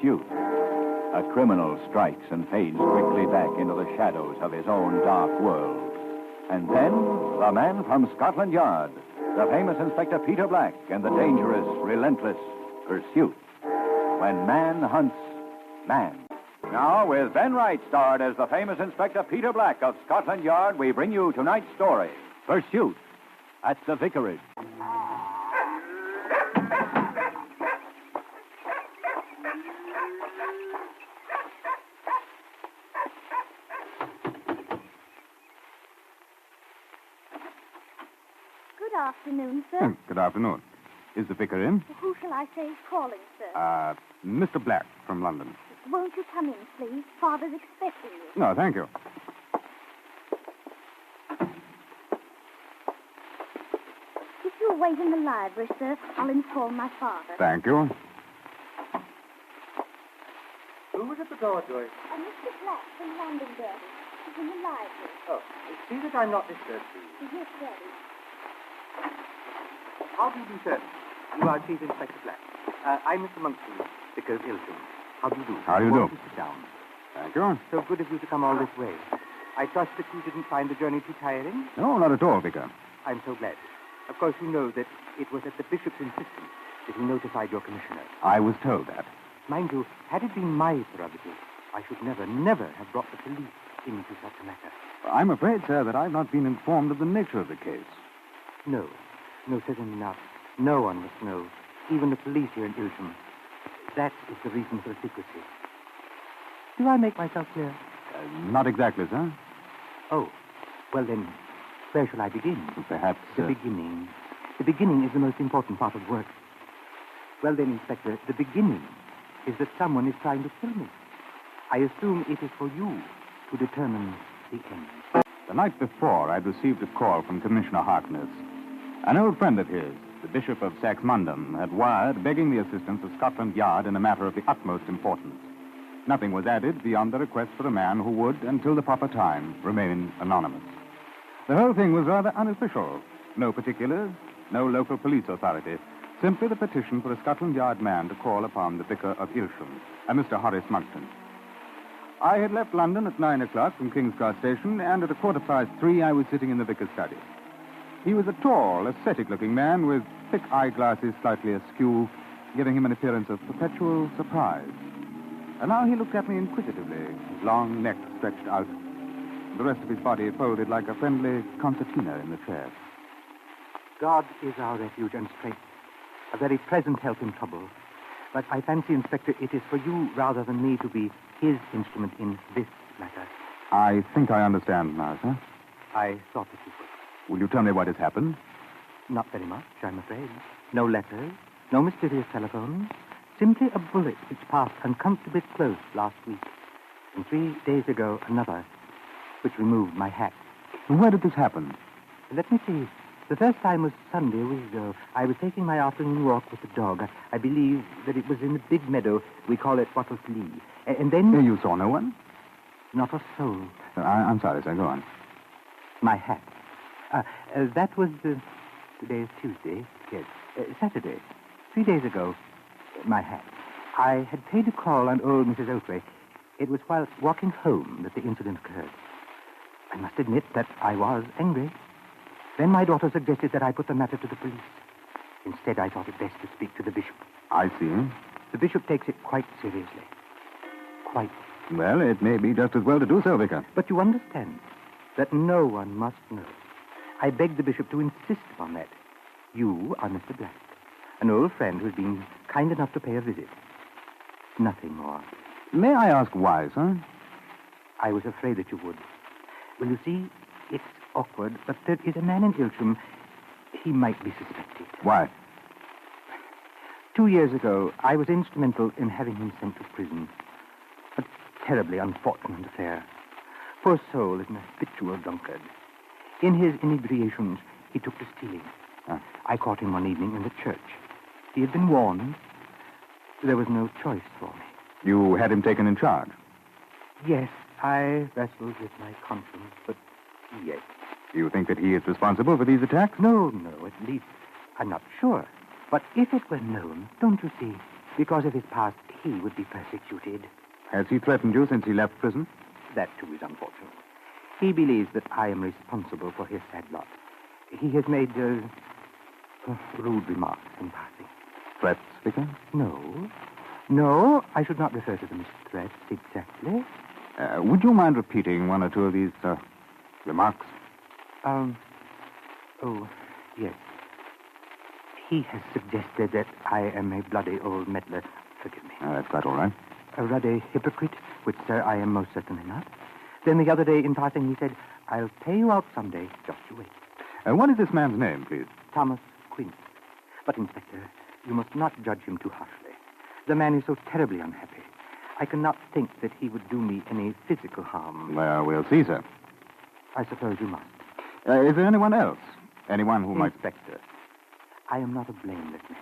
Pursuit. A criminal strikes and fades quickly back into the shadows of his own dark world. And then, the man from Scotland Yard, the famous Inspector Peter Black, and the dangerous, relentless Pursuit. When man hunts man. Now, with Ben Wright starred as the famous Inspector Peter Black of Scotland Yard, we bring you tonight's story, Pursuit, at the Vicarage. Good afternoon, sir. Good afternoon. Is the vicar in? Who shall I say is calling, sir? Mr. Black from London. Won't you come in, please? Father's expecting you. No, thank you. If you'll wait in the library, sir, I'll inform my father. Thank you. Who was at the door, Joyce? Mr. Black from Londonderry. He's in the library. Oh, see that I'm not disturbed, please. Yes, Daddy. How do you do, sir? You are Chief Inspector Black. I'm Mr. Monkshoe, Vicar of Ilsham. How do you do? How do you do? Won't you sit down? Thank you. So good of you to come all this way. I trust that you didn't find the journey too tiring? No, not at all, Vicar. I'm so glad. Of course, you know that it was at the bishop's insistence that he notified your commissioner. I was told that. Mind you, had it been my prerogative, I should never have brought the police into such a matter. I'm afraid, sir, that I've not been informed of the nature of the case. No, certainly not. No one must know, even the police here in Ilsham. That is the reason for the secrecy. Do I make myself clear? Not exactly, sir. Oh, well then, where shall I begin? Perhaps... The beginning. The beginning is the most important part of work. Well then, Inspector, the beginning is that someone is trying to kill me. I assume it is for you to determine the end. The night before, I'd received a call from Commissioner Harkness. An old friend of his, the Bishop of Saxmundham, had wired begging the assistance of Scotland Yard in a matter of the utmost importance. Nothing was added beyond the request for a man who would, until the proper time, remain anonymous. The whole thing was rather unofficial. No particulars, no local police authority. Simply the petition for a Scotland Yard man to call upon the Vicar of Ilsham, a Mr. Horace Monckton. I had left London at 9 o'clock from King's Cross Station, and at 3:15 I was sitting in the vicar's study. He was a tall, ascetic-looking man with thick eyeglasses slightly askew, giving him an appearance of perpetual surprise. And now he looked at me inquisitively, his long neck stretched out, the rest of his body folded like a friendly concertina in the chair. God is our refuge and strength, a very present help in trouble. But I fancy, Inspector, it is for you rather than me to be his instrument in this matter. I think I understand now, sir. I thought that you would. Will you tell me what has happened? Not very much, I'm afraid. No letters, no mysterious telephones. Simply a bullet which passed uncomfortably close last week. And 3 days ago, another, which removed my hat. Where did this happen? Let me see. The first time was Sunday a week ago. I was taking my afternoon walk with the dog. I believe that it was in the big meadow. We call it Wattles Lee. And then... You saw no one? Not a soul. I'm sorry, sir. Go on. My hat. That was... Today is Tuesday. Yes. Saturday. 3 days ago. My hat. I had paid a call on old Mrs. Oakley. It was while walking home that the incident occurred. I must admit that I was angry. Then my daughter suggested that I put the matter to the police. Instead, I thought it best to speak to the bishop. I see. The bishop takes it quite seriously. Quite. Well, it may be just as well to do so, Vicar. But you understand that no one must know. I begged the bishop to insist upon that. You are Mr. Black, an old friend who's been kind enough to pay a visit. Nothing more. May I ask why, sir? I was afraid that you would. Well, you see, it's awkward, but there is a man in Ilsham. He might be suspected. Why? 2 years ago, I was instrumental in having him sent to prison. A terribly unfortunate affair. Poor soul is an habitual drunkard. In his inebriations, he took to stealing. I caught him one evening in the church. He had been warned. There was no choice for me. You had him taken in charge? Yes, I wrestled with my conscience, but yes. You think that he is responsible for these attacks? No, at least I'm not sure. But if it were known, don't you see, because of his past, he would be persecuted. Has he threatened you since he left prison? That, too, is unfortunate. He believes that I am responsible for his sad lot. He has made rude remarks in passing. Threats, Vicar? No, I should not refer to them as threats exactly. Would you mind repeating one or two of these remarks? Oh, yes. He has suggested that I am a bloody old meddler. Forgive me. That's quite all right. A ruddy hypocrite, which, sir, I am most certainly not. Then the other day, in passing, he said, I'll pay you out someday. Just you wait. What is this man's name, please? Thomas Quince. But, Inspector, you must not judge him too harshly. The man is so terribly unhappy. I cannot think that he would do me any physical harm. Well, we'll see, sir. I suppose you must. Is there anyone else? Anyone who might... Inspector, I am not a blameless man.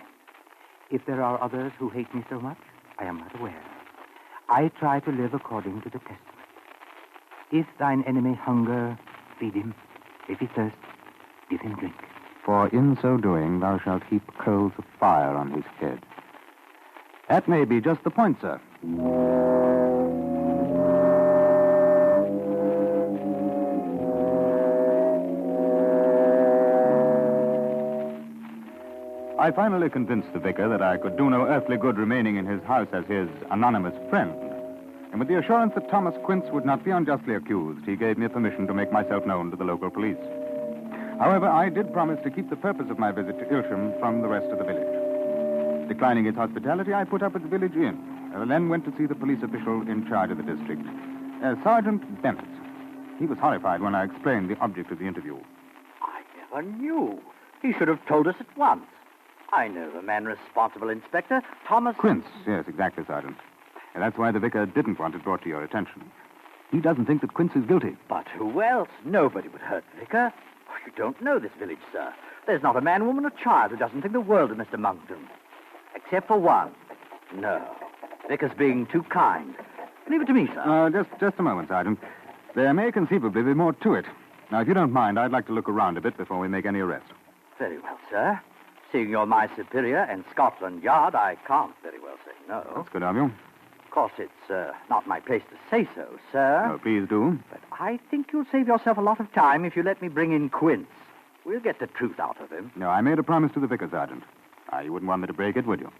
If there are others who hate me so much, I am not aware. I try to live according to the Testament. If thine enemy hunger, feed him. If he thirst, give him drink. For in so doing thou shalt heap coals of fire on his head. That may be just the point, sir. I finally convinced the vicar that I could do no earthly good remaining in his house as his anonymous friend. And with the assurance that Thomas Quince would not be unjustly accused, he gave me permission to make myself known to the local police. However, I did promise to keep the purpose of my visit to Ilsham from the rest of the village. Declining its hospitality, I put up at the village inn, and then went to see the police official in charge of the district, Sergeant Bennett. He was horrified when I explained the object of the interview. I never knew. He should have told us at once. I know the man responsible, Inspector. Thomas... Quince, yes, exactly, Sergeant. And that's why the vicar didn't want it brought to your attention. He doesn't think that Quince is guilty. But who else? Nobody would hurt the vicar. Oh, you don't know this village, sir. There's not a man, woman, or child who doesn't think the world of Mr. Monkton. Except for one. No. Vicar's being too kind. Leave it to me, sir. Just a moment, Sergeant. There may conceivably be more to it. Now, if you don't mind, I'd like to look around a bit before we make any arrest. Very well, sir. Seeing you're my superior and Scotland Yard, I can't very well say no. That's good of you. Of course, it's not my place to say so, sir. Oh, please do. But I think you'll save yourself a lot of time if you let me bring in Quince. We'll get the truth out of him. No, I made a promise to the vicar, Sergeant. You wouldn't want me to break it, would you?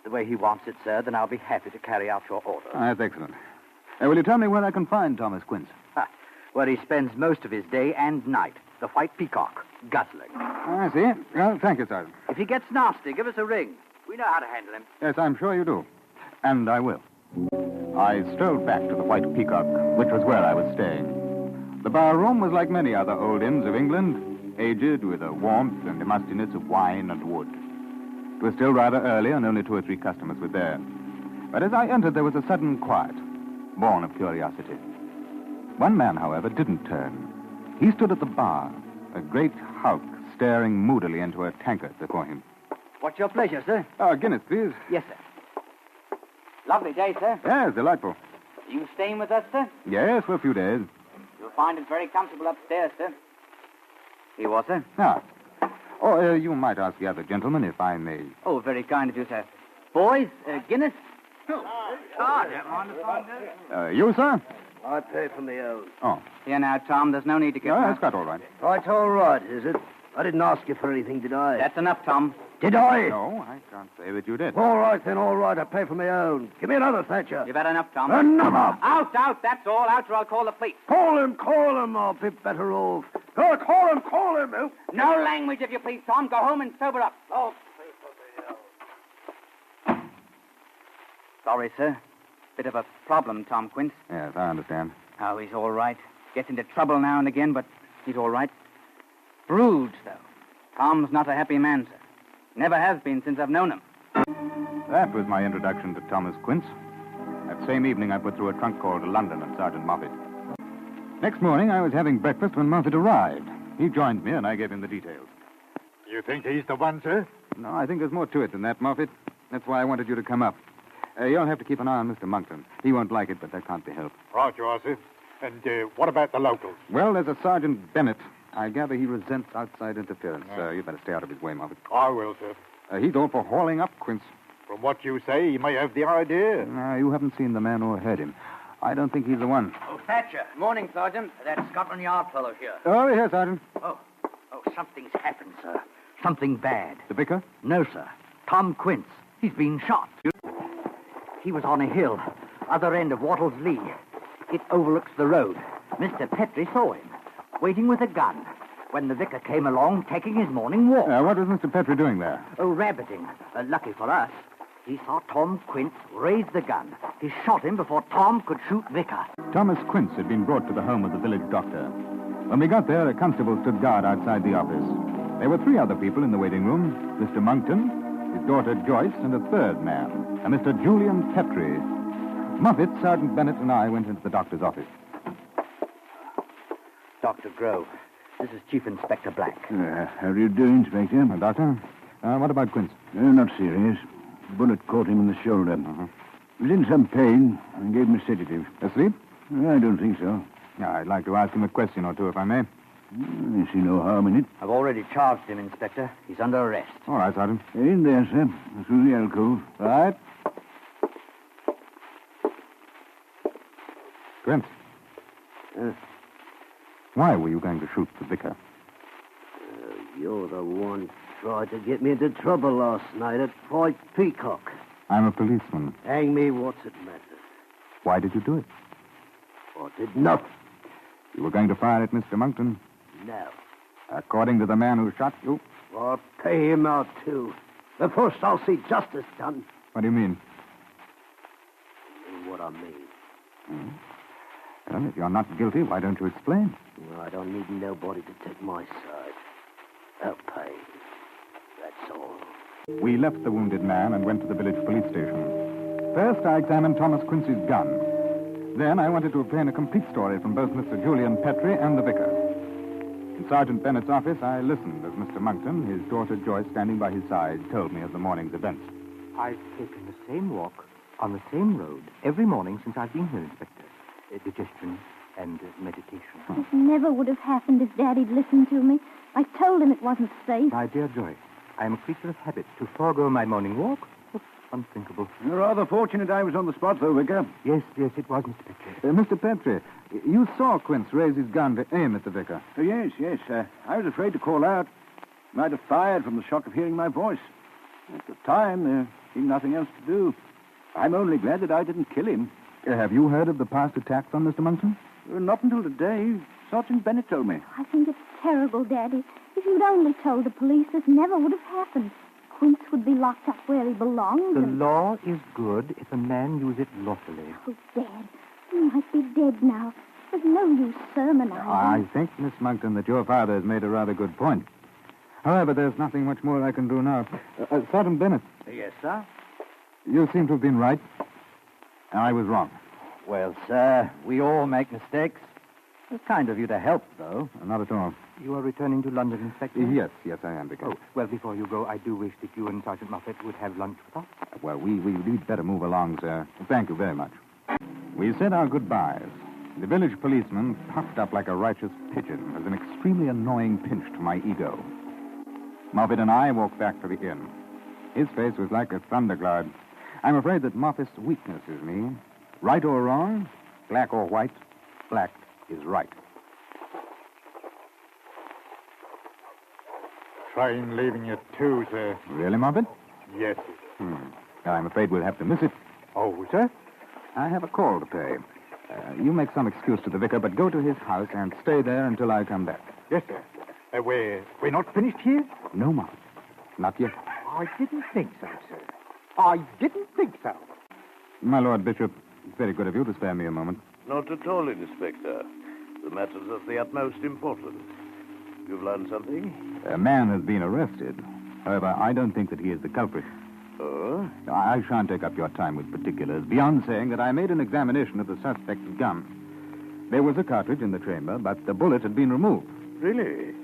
The way he wants it, sir, then I'll be happy to carry out your orders. That's excellent. Will you tell me where I can find Thomas Quince? Where he spends most of his day and night. The White Peacock, guzzling. I see. Well, thank you, Sergeant. If he gets nasty, give us a ring. We know how to handle him. Yes, I'm sure you do. And I will. I strolled back to the White Peacock, which was where I was staying. The bar room was like many other old inns of England, aged with a warmth and the mustiness of wine and wood. It was still rather early, and only 2 or 3 customers were there. But as I entered, there was a sudden quiet, born of curiosity. One man, however, didn't turn. He stood at the bar, a great hulk staring moodily into a tankard before him. What's your pleasure, sir? Guinness, please. Yes, sir. Lovely day, sir. Yes, delightful. You staying with us, sir? Yes, for a few days. You'll find it very comfortable upstairs, sir. Here you are, sir. You might ask the other gentleman if I may. Oh, very kind of you, sir. Boys, Guinness? You, sir? I pay for my own. Oh. Here now, Tom. There's no need to get... No, that's quite all right. Right, all right, is it? I didn't ask you for anything, did I? That's enough, Tom. Did I? No, I can't say that you did. All right, then, all right. I pay for my own. Give me another, Thatcher. You've had enough, Tom. Another! Out, that's all. Out, or I'll call the police. Call him. I'll be better off. Oh, call him. Oh. No language, if you please, Tom. Go home and sober up. Oh, Sorry, sir. Bit of a problem, Tom Quince. Yes, I understand. Oh, he's all right. Gets into trouble now and again, but he's all right. Bruised, though. Tom's not a happy man, sir. Never has been since I've known him. That was my introduction to Thomas Quince. That same evening, I put through a trunk call to London and Sergeant Moffat. Next morning, I was having breakfast when Moffat arrived. He joined me, and I gave him the details. You think he's the one, sir? No, I think there's more to it than that, Moffat. That's why I wanted you to come up. You'll have to keep an eye on Mr. Monkton. He won't like it, but that can't be helped. Right, you are, sir. And what about the locals? Well, there's a Sergeant Bennett. I gather he resents outside interference. You'd better stay out of his way, Moffat. I will, sir. He's all for hauling up Quince. From what you say, he may have the idea. No, you haven't seen the man or heard him. I don't think he's the one. Oh, Thatcher. Morning, Sergeant. That Scotland Yard fellow here. Oh, yes, Sergeant. Oh, something's happened, sir. Something bad. The vicar? No, sir. Tom Quince. He's been shot. He was on a hill, other end of Wattles Lee. It overlooks the road. Mr. Petrie saw him, waiting with a gun, when the vicar came along taking his morning walk. What was Mr. Petrie doing there? Oh, rabbiting. Lucky for us, he saw Tom Quince raise the gun. He shot him before Tom could shoot Vicar. Thomas Quince had been brought to the home of the village doctor. When we got there, a constable stood guard outside the office. There were 3 other people in the waiting room, Mr. Monkton, his daughter Joyce, and a third man, a Mr. Julian Petrie. Moffat, Sergeant Bennett, and I went into the doctor's office. Dr. Grove, this is Chief Inspector Black. How do you do, Inspector? Doctor, what about Quince? Not serious. The bullet caught him in the shoulder. He was in some pain. I gave him a sedative. Asleep? I don't think so. I'd like to ask him a question or two, if I may. I see no harm in it. I've already charged him, Inspector. He's under arrest. All right, Sergeant. In there, sir. Through the alcove. Right. Quince. Why were you going to shoot the vicar? You're the one tried to get me into trouble last night at Point Peacock. I'm a policeman. Hang me, what's it matter? Why did you do it? I did not. You were going to fire at Mr. Monkton. No. According to the man who shot you. I'll pay him out, too. But first I'll see justice done. What do you mean? You know what I mean. Well, if you're not guilty, why don't you explain? Well, I don't need nobody to take my side. I'll pay. That's all. We left the wounded man and went to the village police station. First, I examined Thomas Quincy's gun. Then I wanted to obtain a complete story from both Mr. Julian Petrie and the vicar. In Sergeant Bennett's office, I listened as Mr. Monkton, his daughter Joyce standing by his side, told me of the morning's events. I've taken the same walk on the same road every morning since I've been here, Inspector. Digestion and meditation. This never would have happened if Daddy'd listened to me. I told him it wasn't safe. My dear Joyce, I am a creature of habit. To forego my morning walk? Oh, unthinkable. You're rather fortunate I was on the spot, though, Vicar. Yes, it was, Mr. Petrie. Mr. Petrie, you saw Quince raise his gun to aim at the vicar. Oh, yes. I was afraid to call out. Might have fired from the shock of hearing my voice. At the time, there seemed nothing else to do. I'm only glad that I didn't kill him. Have you heard of the past attacks on Mr. Monkton? Not until today. Sergeant Bennett told me. I think it's terrible, Daddy. If you'd only told the police, this never would have happened. Quince would be locked up where he belongs. The law is good if a man use it lawfully. Oh, Dad, he might be dead now. There's no use sermonizing. I think, Miss Monkton, that your father has made a rather good point. However, there's nothing much more I can do now. Sergeant Bennett. Yes, sir? You seem to have been right. I was wrong. Well, sir, we all make mistakes. It's kind of you to help, though. Not at all. You are returning to London, Inspector? Yes, I am, Vicar. Oh, well, before you go, I do wish that you and Sergeant Moffat would have lunch with us. Well, we'd better move along, sir. Thank you very much. We said our goodbyes. The village policeman puffed up like a righteous pigeon as an extremely annoying pinch to my ego. Moffat and I walked back to the inn. His face was like a thundercloud. I'm afraid that Moffat's weakness is me. Right or wrong, black or white, black is right. Train leaving at 2, sir. Really, Moffat? Yes. I'm afraid we'll have to miss it. Oh, sir? I have a call to pay. You make some excuse to the vicar, but go to his house and stay there until I come back. Yes, sir. We're not finished here? No, Moffat. Not yet. I didn't think so, sir. I didn't think so. My Lord Bishop, it's very good of you to spare me a moment. Not at all, Inspector. The matter's of the utmost importance. You've learned something? A man has been arrested. However, I don't think that he is the culprit. Oh? I shan't take up your time with particulars, beyond saying that I made an examination of the suspect's gun. There was a cartridge in the chamber, but the bullet had been removed. Really?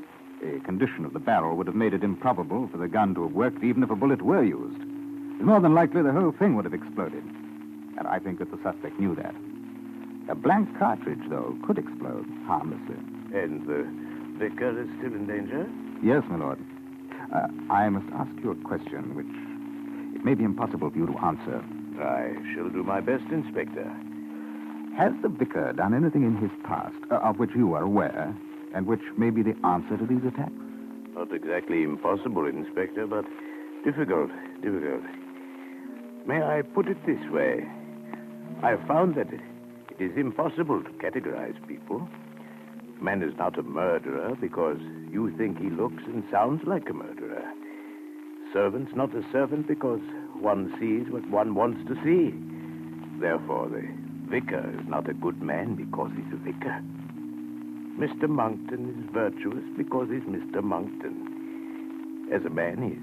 The condition of the barrel would have made it improbable for the gun to have worked even if a bullet were used. It's more than likely the whole thing would have exploded. And I think that the suspect knew that. A blank cartridge, though, could explode harmlessly. And the vicar is still in danger? Yes, my lord. I must ask you a question which, it may be impossible for you to answer. I shall do my best, Inspector. Has the vicar done anything in his past of which you are aware and which may be the answer to these attacks? Not exactly impossible, Inspector, but difficult. May I put it this way? I have found that it is impossible to categorize people. A man is not a murderer because you think he looks and sounds like a murderer. Servant's not a servant because one sees what one wants to see. Therefore, the vicar is not a good man because he's a vicar. Mr. Monkton is virtuous because he's Mr. Monkton. As a man, he's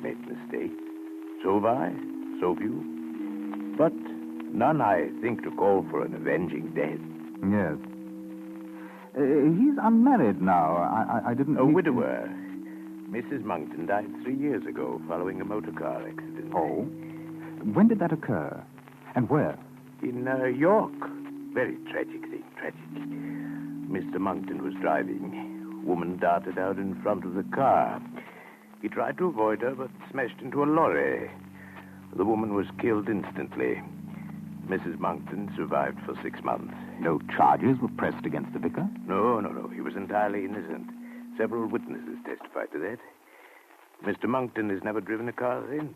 made mistakes. So have I, so have you. But none, I think, to call for an avenging death. Yes. He's unmarried now. I didn't... A widower. Mrs. Monkton died 3 years ago following a motor car accident. Oh? When did that occur? And where? In York. Very tragic thing, tragic. Mr. Monkton was driving. Woman darted out in front of the car. He tried to avoid her, but smashed into a lorry. The woman was killed instantly. Mrs. Monkton survived for 6 months. No charges were pressed against the vicar? No. He was entirely innocent. Several witnesses testified to that. Mr. Monkton has never driven a car since.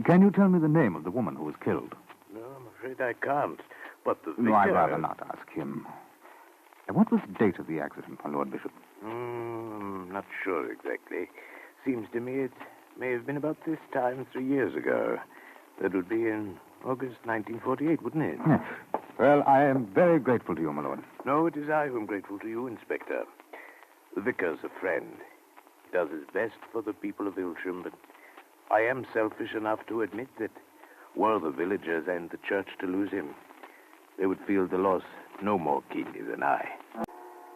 Can you tell me the name of the woman who was killed? No, I'm afraid I can't. But the vicar... No, I'd rather not ask him. And what was the date of the accident, my Lord Bishop? I'm not sure exactly. Seems to me it may have been about this time 3 years ago. That would be in August 1948, wouldn't it? Yes. Well, I am very grateful to you, my lord. No, it is I who am grateful to you, Inspector. The vicar's a friend. He does his best for the people of Ilsham, but I am selfish enough to admit that were the villagers and the church to lose him, they would feel the loss no more keenly than I.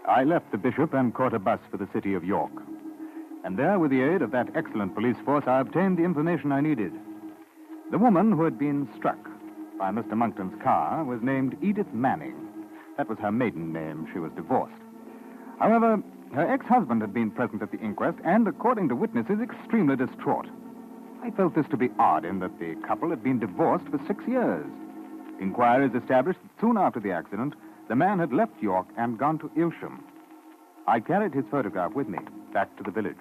I left the bishop and caught a bus for the city of York. And there, with the aid of that excellent police force, I obtained the information I needed. The woman who had been struck by Mr. Monkton's car was named Edith Manning. That was her maiden name. She was divorced. However, her ex-husband had been present at the inquest and, according to witnesses, extremely distraught. I felt this to be odd in that the couple had been divorced for 6 years. Inquiries established that soon after the accident, the man had left York and gone to Ilsham. I carried his photograph with me back to the village.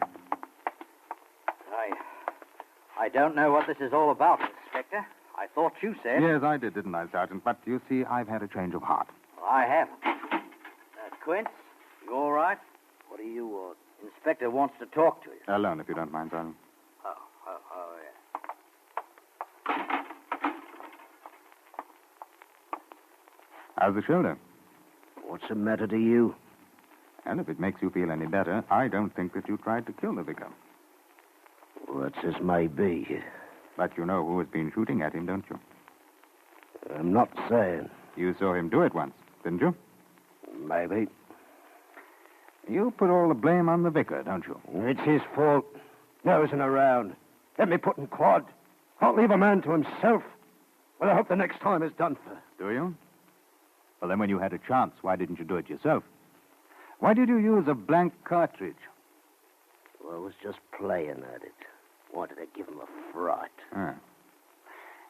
I don't know what this is all about, Inspector. I thought you said... Yes, I did, didn't I, Sergeant? But you see, I've had a change of heart. I haven't. Quince, you all right? What do you want? Inspector wants to talk to you. Alone, if you don't mind, Sergeant. Oh, yeah. How's the shoulder? What's the matter to you? And if it makes you feel any better, I don't think that you tried to kill the vicar. Well, that's as may be. But you know who has been shooting at him, don't you? I'm not saying. You saw him do it once, didn't you? Maybe. You put all the blame on the vicar, don't you? It's his fault. Nosing around. Let me put in quad. Can't leave a man to himself. Well, I hope the next time is done for. Do you? Well, then when you had a chance, why didn't you do it yourself? Why did you use a blank cartridge? Well, I was just playing at it. Wanted to give him a fright.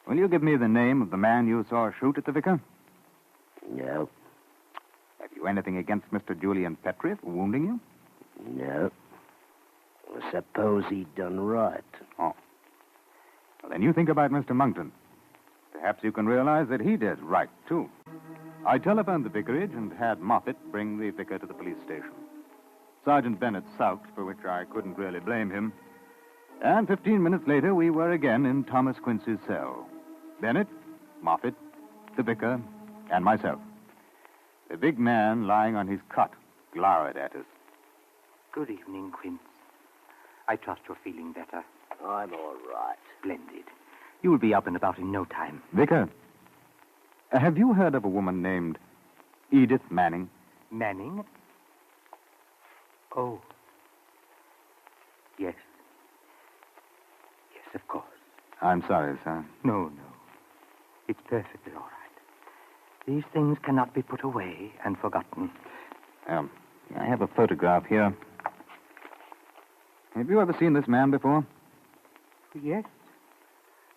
Will you give me the name of the man you saw shoot at the vicar? No. Have you anything against Mr. Julian Petrie for wounding you? No. I suppose he'd done right. Oh. Well, then you think about Mr. Monkton. Perhaps you can realize that he did right, too. I telephoned the vicarage and had Moffat bring the vicar to the police station. Sergeant Bennett sulked, for which I couldn't really blame him. And 15 minutes later, we were again in Thomas Quince's cell. Bennett, Moffat, the vicar, and myself. The big man lying on his cot glowered at us. Good evening, Quince. I trust you're feeling better. I'm all right. Splendid. You'll be up and about in no time. Vicar, have you heard of a woman named Edith Manning? Manning? Oh. Yes. Yes, of course. I'm sorry, sir. No. It's perfectly all right. These things cannot be put away and forgotten. I have a photograph here. Have you ever seen this man before? Yes.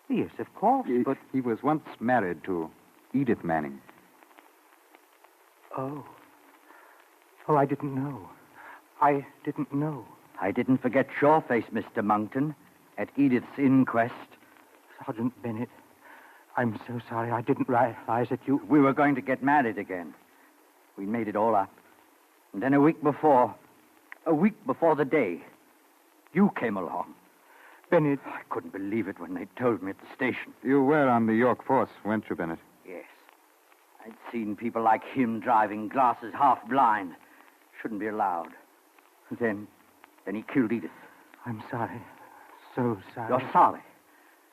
Yes, of course, but... He was once married to Edith Manning. Oh. Oh, I didn't know. I didn't know. I didn't forget your face, Mr. Monkton, at Edith's inquest. Sergeant Bennett, I'm so sorry. I didn't realize that you... We were going to get married again. We made it all up. And then a week before the day, you came along. Bennett... I couldn't believe it when they told me at the station. You were on the York force, weren't you, Bennett? Yes. I'd seen people like him driving glasses half blind. Shouldn't be allowed. Then he killed Edith. I'm sorry. So sorry. You're sorry.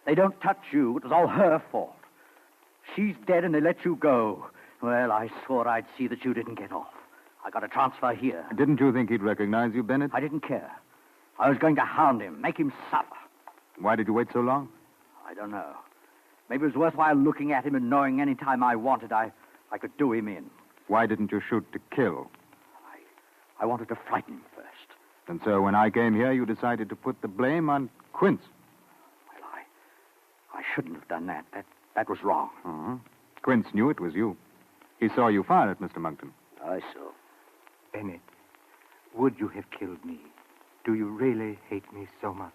They don't touch you. It was all her fault. She's dead and they let you go. Well, I swore I'd see that you didn't get off. I got a transfer here. Didn't you think he'd recognize you, Bennett? I didn't care. I was going to hound him, make him suffer. Why did you wait so long? I don't know. Maybe it was worthwhile looking at him and knowing any time I wanted, I could do him in. Why didn't you shoot to kill? I wanted to frighten him first. And so when I came here, you decided to put the blame on Quince. Well, I shouldn't have done that. That was wrong. Uh-huh. Quince knew it was you. He saw you fire at Mr. Monkton. I saw. Bennett, would you have killed me? Do you really hate me so much?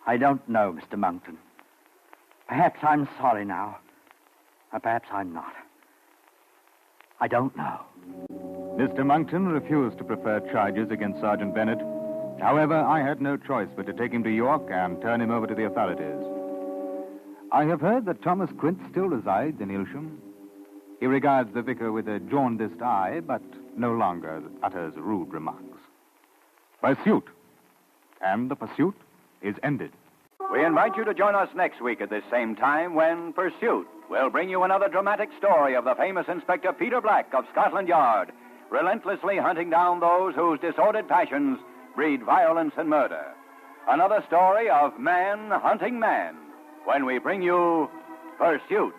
I don't know, Mr. Monkton. Perhaps I'm sorry now. Or perhaps I'm not. I don't know. Mr. Monkton refused to prefer charges against Sergeant Bennett. However, I had no choice but to take him to York and turn him over to the authorities. I have heard that Thomas Quince still resides in Ilsham. He regards the vicar with a jaundiced eye, but no longer utters rude remarks. Pursuit. And the pursuit is ended. We invite you to join us next week at this same time when Pursuit will bring you another dramatic story of the famous Inspector Peter Black of Scotland Yard, relentlessly hunting down those whose disordered passions breed violence and murder. Another story of man hunting man when we bring you Pursuit.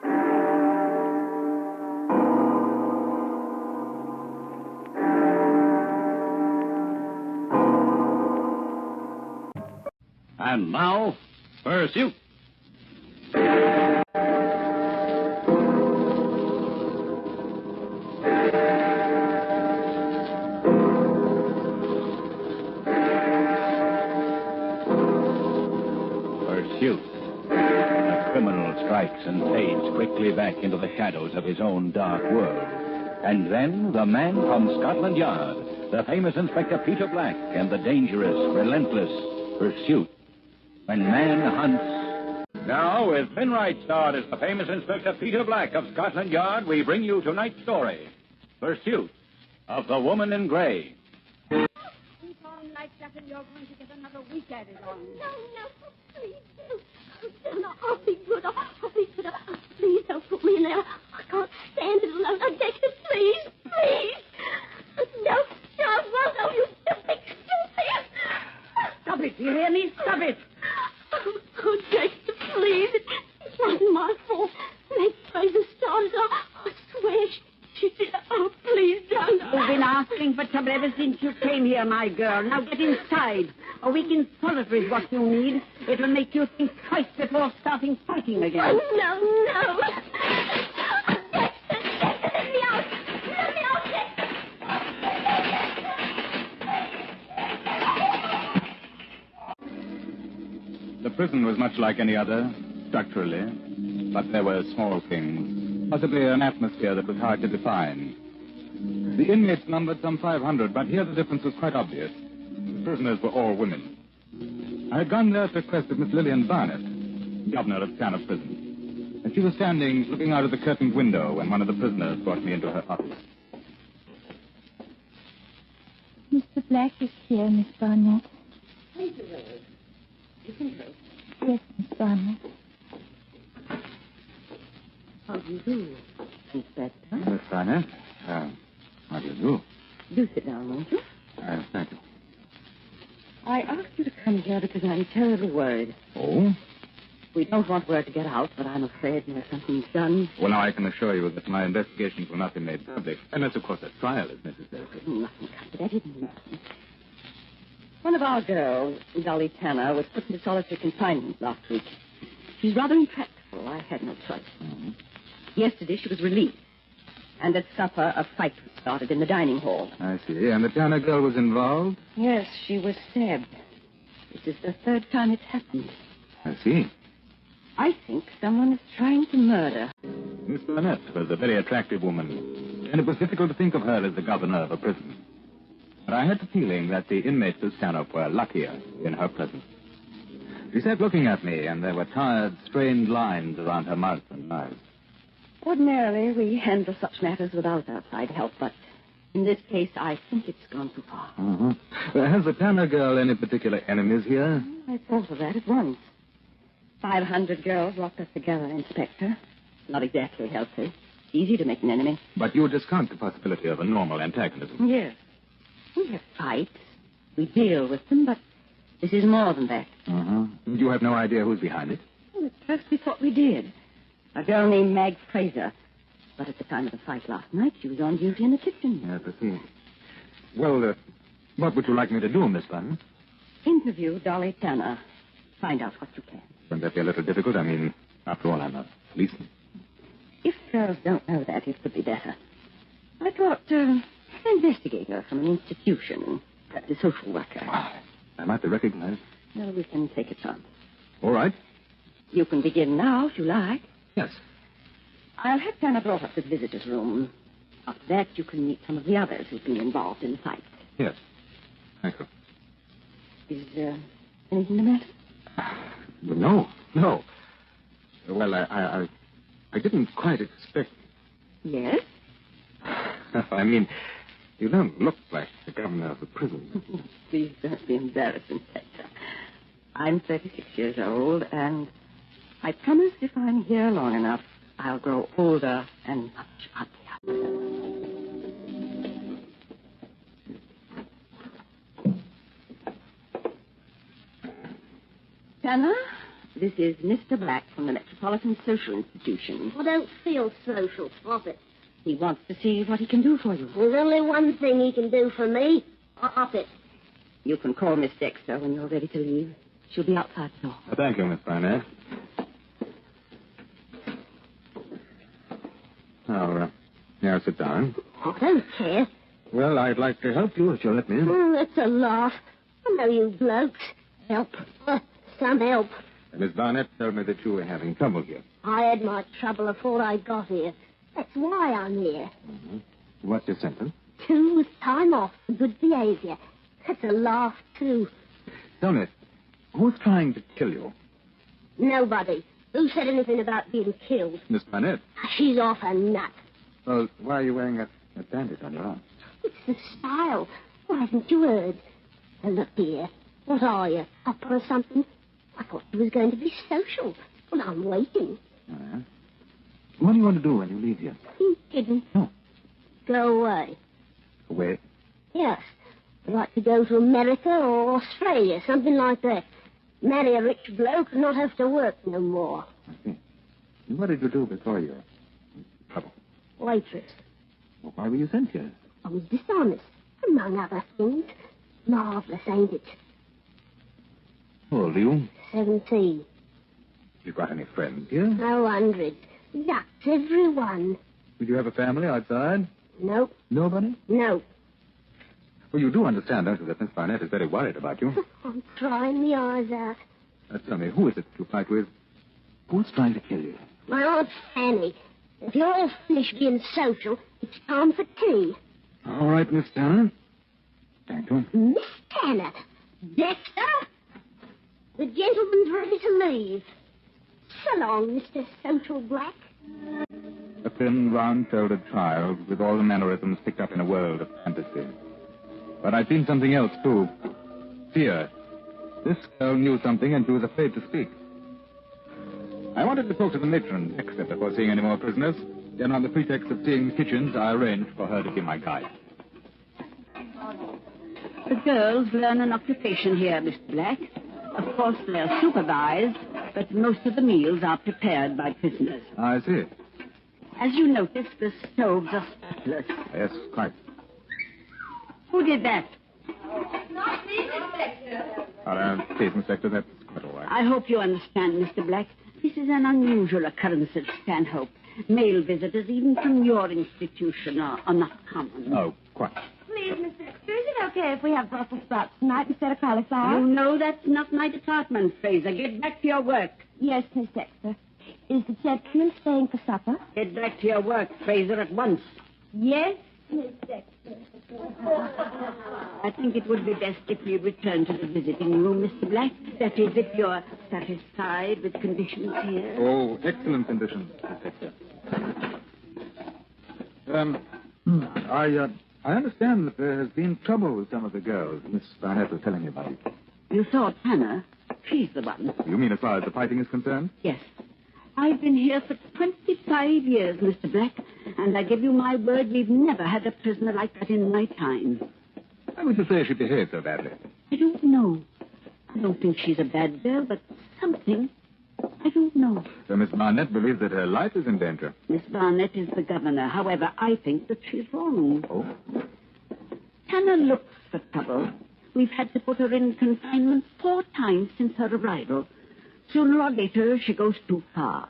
And now, Pursuit. Pursuit. A criminal strikes and fades quickly back into the shadows of his own dark world. And then the man from Scotland Yard, the famous Inspector Peter Black, and the dangerous, relentless Pursuit. When man hunts. Now, with Ben Wright starred as the famous Inspector Peter Black of Scotland Yard, we bring you tonight's story, Pursuit of the Woman in Grey. Keep on like that and you're going to get another week at it on. No, please. No, I'll be good. I'll be good. Please don't put me in there. I can't stand it alone. I beg you, please. No, Oswaldo, you stupid. Stop it, do you hear me? Stop it. Oh, Dexter, please. It wasn't my fault. Meg Fraser started. I swear she did. Oh, please don't. You've been asking for trouble ever since you came here, my girl. Now get inside. A week in solitary is what you need. It'll make you think twice before starting fighting again. Oh, no. Dexter, let me out. Let me out, Dexter. The prison was much like any other, structurally, but there were small things, possibly an atmosphere that was hard to define. The inmates numbered some 500, but here the difference was quite obvious. The prisoners were all women. I had gone there at the request of Miss Lillian Barnett, governor of Canna Prison, and she was standing looking out of the curtained window when one of the prisoners brought me into her office. Mr. Black is here, Miss Barnett. Yes, Miss Barnett. How do you do, Inspector? Miss Barnett, how do you do? Do sit down, won't you? Thank you. I asked you to come here because I'm terribly worried. Oh? We don't want word to get out, but I'm afraid unless something's done. Well, now I can assure you that my investigations will not be made public, unless, of course, a trial is necessary. Nothing comes of that, isn't nothing. One of our girls, Dolly Tanner, was put into solitary confinement last week. She's rather intractable. Oh, I had no choice. Yesterday she was released. And at supper, a fight was started in the dining hall. I see. And the Tanner girl was involved? Yes, she was stabbed. This is the third time it's happened. I see. I think someone is trying to murder. Miss Burnett was a very attractive woman, and it was difficult to think of her as the governor of a prison. But I had the feeling that the inmates of Stanhope were luckier in her presence. She sat looking at me, and there were tired, strained lines around her mouth and eyes. Ordinarily, we handle such matters without outside help, but in this case, I think it's gone too far. Has the Tanner girl any particular enemies here? I thought of that at once. 500 girls locked up together, Inspector. Not exactly healthy. It's easy to make an enemy. But you discount the possibility of a normal antagonism. Yes. We have fights. We deal with them, but this is more than that. You have no idea who's behind it? Well, at first we thought we did. A girl named Mag Fraser. But at the time of the fight last night, she was on duty in the kitchen. Yes, I see. Well, what would you like me to do, Miss Button? Interview Dolly Tanner. Find out what you can. Wouldn't that be a little difficult? I mean, after all, I'm a policeman. If girls don't know that, it could be better. I thought, an investigator from an institution, perhaps a social worker. I might be recognized. Well, we can take a chance. All right. You can begin now, if you like. Yes. I'll have Tanner brought up to the visitor's room. After that, you can meet some of the others who've been involved in the fight. Yes. Thank you. Is, anything the matter? No. Well, I didn't quite expect... Yes? I mean, you don't look like the governor of the prison. Please don't be embarrassed, Inspector. I'm 36 years old, and I promise if I'm here long enough, I'll grow older and much uglier. Tanner, this is Mr. Black from the Metropolitan Social Institution. I don't feel social. Stop it. He wants to see what he can do for you. There's only one thing he can do for me. Stop it. You can call Miss Dexter when you're ready to leave. She'll be outside the door. Thank you, Miss Barnett. Now sit down. I don't care. Well, I'd like to help you if you'll let me in. Oh, that's a laugh. I know you blokes. Help. Some help. Miss Barnett told me that you were having trouble here. I had my trouble before I got here. That's why I'm here. What's your sentence? 2 with time off for good behavior. That's a laugh, too. Tell me, who's trying to kill you? Nobody. Who said anything about being killed? Miss Barnett. She's off her nut. Well, why are you wearing a bandage on your arm? It's the style. Why haven't you heard? Now, look here. What are you, opera or something? I thought you was going to be social. Well, I'm waiting. What do you want to do when you leave here? You kidding? No. Go away. Away? Yes. I'd like to go to America or Australia, something like that. Marry a rich bloke and not have to work no more. I see. And what did you do before your trouble? Waitress. Well, why were you sent here? I was dishonest, among other things. Marvelous, ain't it? How old are you? 17. You got any friends here? No hundreds. Ducks, everyone. Did you have a family outside? Nope. Nobody? No. Well, you do understand, don't you, that Miss Barnett is very worried about you? I'm crying my eyes out. Tell me, who is it you fight with? Who's trying to kill you? My Aunt Fanny. If you're all finished being social, it's time for tea. All right, Miss Tanner. Thank you. Miss Tanner. Dexter? The gentleman's ready to leave. So long, Mr. Social Black. A thin, round-shouldered child with all the mannerisms picked up in a world of fantasy. But I'd seen something else, too. Fear. This girl knew something, and she was afraid to speak. I wanted to talk to the matron, Dexter, before seeing any more prisoners. Then, on the pretext of seeing kitchens, I arranged for her to be my guide. The girls learn an occupation here, Mr. Black. Of course, they're supervised, but most of the meals are prepared by prisoners. I see. As you notice, the stoves are spotless. Yes, quite. Who did that? Not me, Inspector. Please, Inspector, that's quite all right. I hope you understand, Mr. Black. This is an unusual occurrence at Stanhope. Male visitors, even from your institution, are not common. Oh, quite. Please, Miss Dexter, is it okay if we have Brussels sprouts tonight instead of cauliflower? You know that's not my department, Fraser. Get back to your work. Yes, Miss Dexter. Is the gentleman staying for supper? Get back to your work, Fraser, at once. Yes, Miss Dexter. I think it would be best if we return to the visiting room, Mr. Black. That is, if you're satisfied with conditions here. Oh, excellent conditions, Inspector. I understand that there has been trouble with some of the girls Miss Barnett was telling me about. You saw Tanner. She's the one. You mean as far as the fighting is concerned? Yes. I've been here for 25 years, Mr. Black, and I give you my word we've never had a prisoner like that in my time. Why would you say she behaved so badly? I don't know. I don't think she's a bad girl, but something. I don't know. So Miss Barnett believes that her life is in danger. Miss Barnett is the governor. However, I think that she's wrong. Oh? Tanner looks for trouble. We've had to put her in confinement 4 times since her arrival. Sooner or later, she goes too far.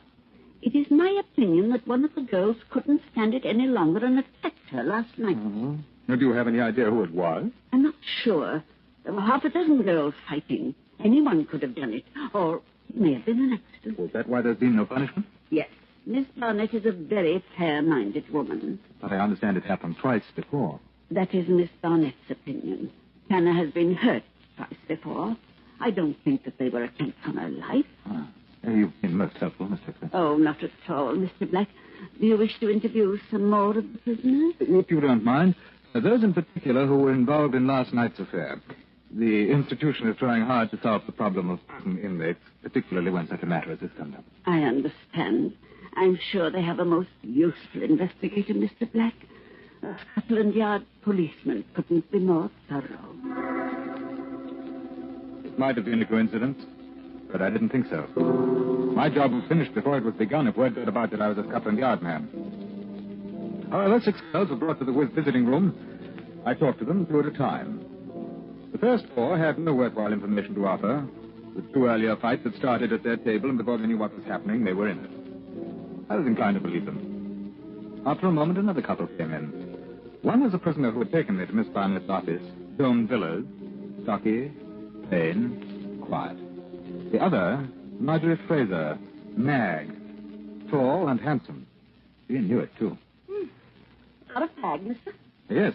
It is my opinion that one of the girls couldn't stand it any longer and attacked her last night. Mm-hmm. Now, do you have any idea who it was? I'm not sure. There were half a dozen girls fighting. Anyone could have done it. Or it may have been an accident. Was that why there's been no punishment? Yes. Miss Barnett is a very fair-minded woman. But I understand it happened twice before. That is Miss Barnett's opinion. Tanner has been hurt twice before. I don't think that they were attempts on her life. Ah. You've been most helpful, Miss Dexter. Oh, not at all, Mr. Black. Do you wish to interview some more of the prisoners? If you don't mind, those in particular who were involved in last night's affair. The institution is trying hard to solve the problem of prison inmates, particularly when such a matter as this comes up. I understand. I'm sure they have a most useful investigator, Mr. Black. A Scotland Yard policeman couldn't be more thorough. It might have been a coincidence, but I didn't think so. My job was finished before it was begun if word got about that I was a Scotland Yard man. However, 6 girls were brought to the visiting room. I talked to them 2 at a time. The first 4 had no worthwhile information to offer. The 2 earlier fights had started at their table, and before they knew what was happening, they were in it. I was inclined to believe them. After a moment, another couple came in. One was a prisoner who had taken me to Miss Barnett's office, Joan Villers, stocky, plain, quiet. The other, Marjorie Fraser, Mag, tall and handsome. She knew it, too. Not a fag, mister? Yes.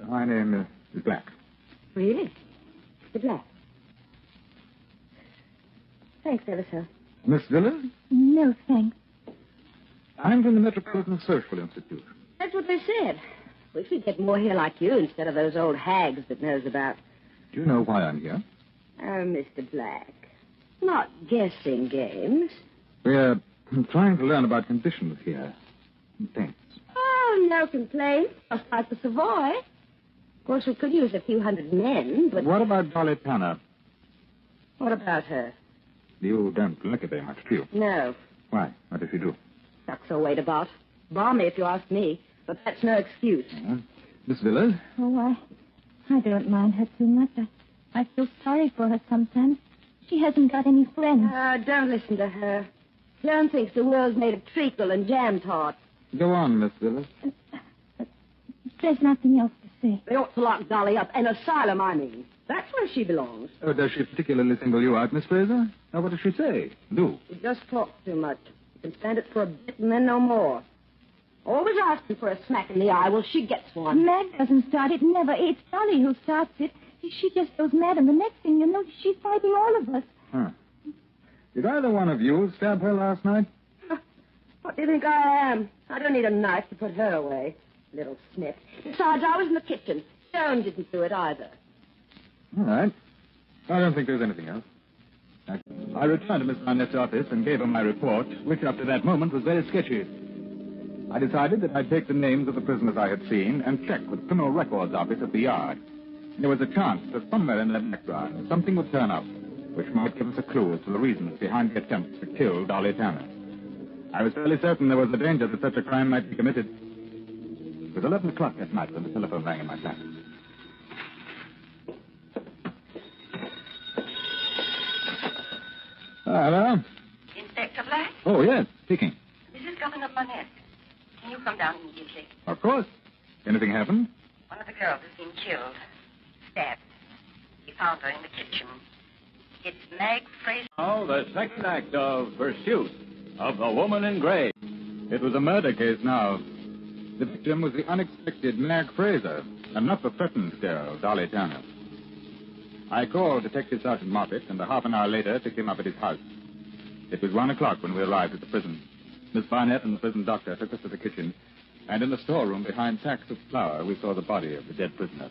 My name is Black. Really? Mr. Black. Thanks ever so. Miss Villers? No, thanks. I'm from the Metropolitan Social Institute. That's what they said. Wish we'd get more here like you instead of those old hags that knows about... Do you know why I'm here? Oh, Mr. Black. Not guessing games. We're trying to learn about conditions here. Thanks. Oh, no complaints. Just like the Savoy. Of course, we could use a few hundred men, but... What about Dolly Tanner? What about her? You don't like her very much, do you? No. Why? What does she do? Sucks her weight about. Balmy, if you ask me. But that's no excuse. Miss Villers? Oh, I don't mind her too much. I feel sorry for her sometimes. She hasn't got any friends. Don't listen to her. Joan thinks the world's made of treacle and jam tart. Go on, Miss Villers. There's nothing else to say. They ought to lock Dolly up. An asylum, I mean. That's where she belongs. Oh, does she particularly single you out, Miss Fraser? Now, what does she say? Do. She just talks too much. You can stand it for a bit and then no more. Always asking for a smack in the eye. Well, she gets one. Mag doesn't start it, never. It's Dolly who starts it. She just goes mad, and the next thing you know, she's fighting all of us. Huh. Did either one of you stab her last night? What do you think I am? I don't need a knife to put her away. Little snip. Besides, I was in the kitchen. Joan didn't do it either. All right. I don't think there's anything else. I returned to Miss Barnett's office and gave her my report, which up to that moment was very sketchy. I decided that I'd take the names of the prisoners I had seen and check with the Criminal Records Office at the Yard. There was a chance that somewhere in their background something would turn up, which might give us a clue as to the reasons behind the attempt to kill Dolly Tanner. I was fairly certain there was a danger that such a crime might be committed. It was 11 o'clock that night when the telephone rang in my flat. Inspector Oh, yes, speaking. This is Governor Barnett. Can you come down immediately? Of course. Anything happened? One of the girls has been killed. Stabbed. He found her in the kitchen. It's Mag Fraser. Now, the second act of Pursuit of the Woman in Gray. It was a murder case now. The victim was the unexpected Mag Fraser, and not the threatened girl, Dolly Tanner. I called Detective Sergeant Moffat, and a half an hour later picked him up at his house. It was 1 o'clock when we arrived at the prison. Miss Barnett and the prison doctor took us to the kitchen, and in the storeroom behind sacks of flour, we saw the body of the dead prisoner.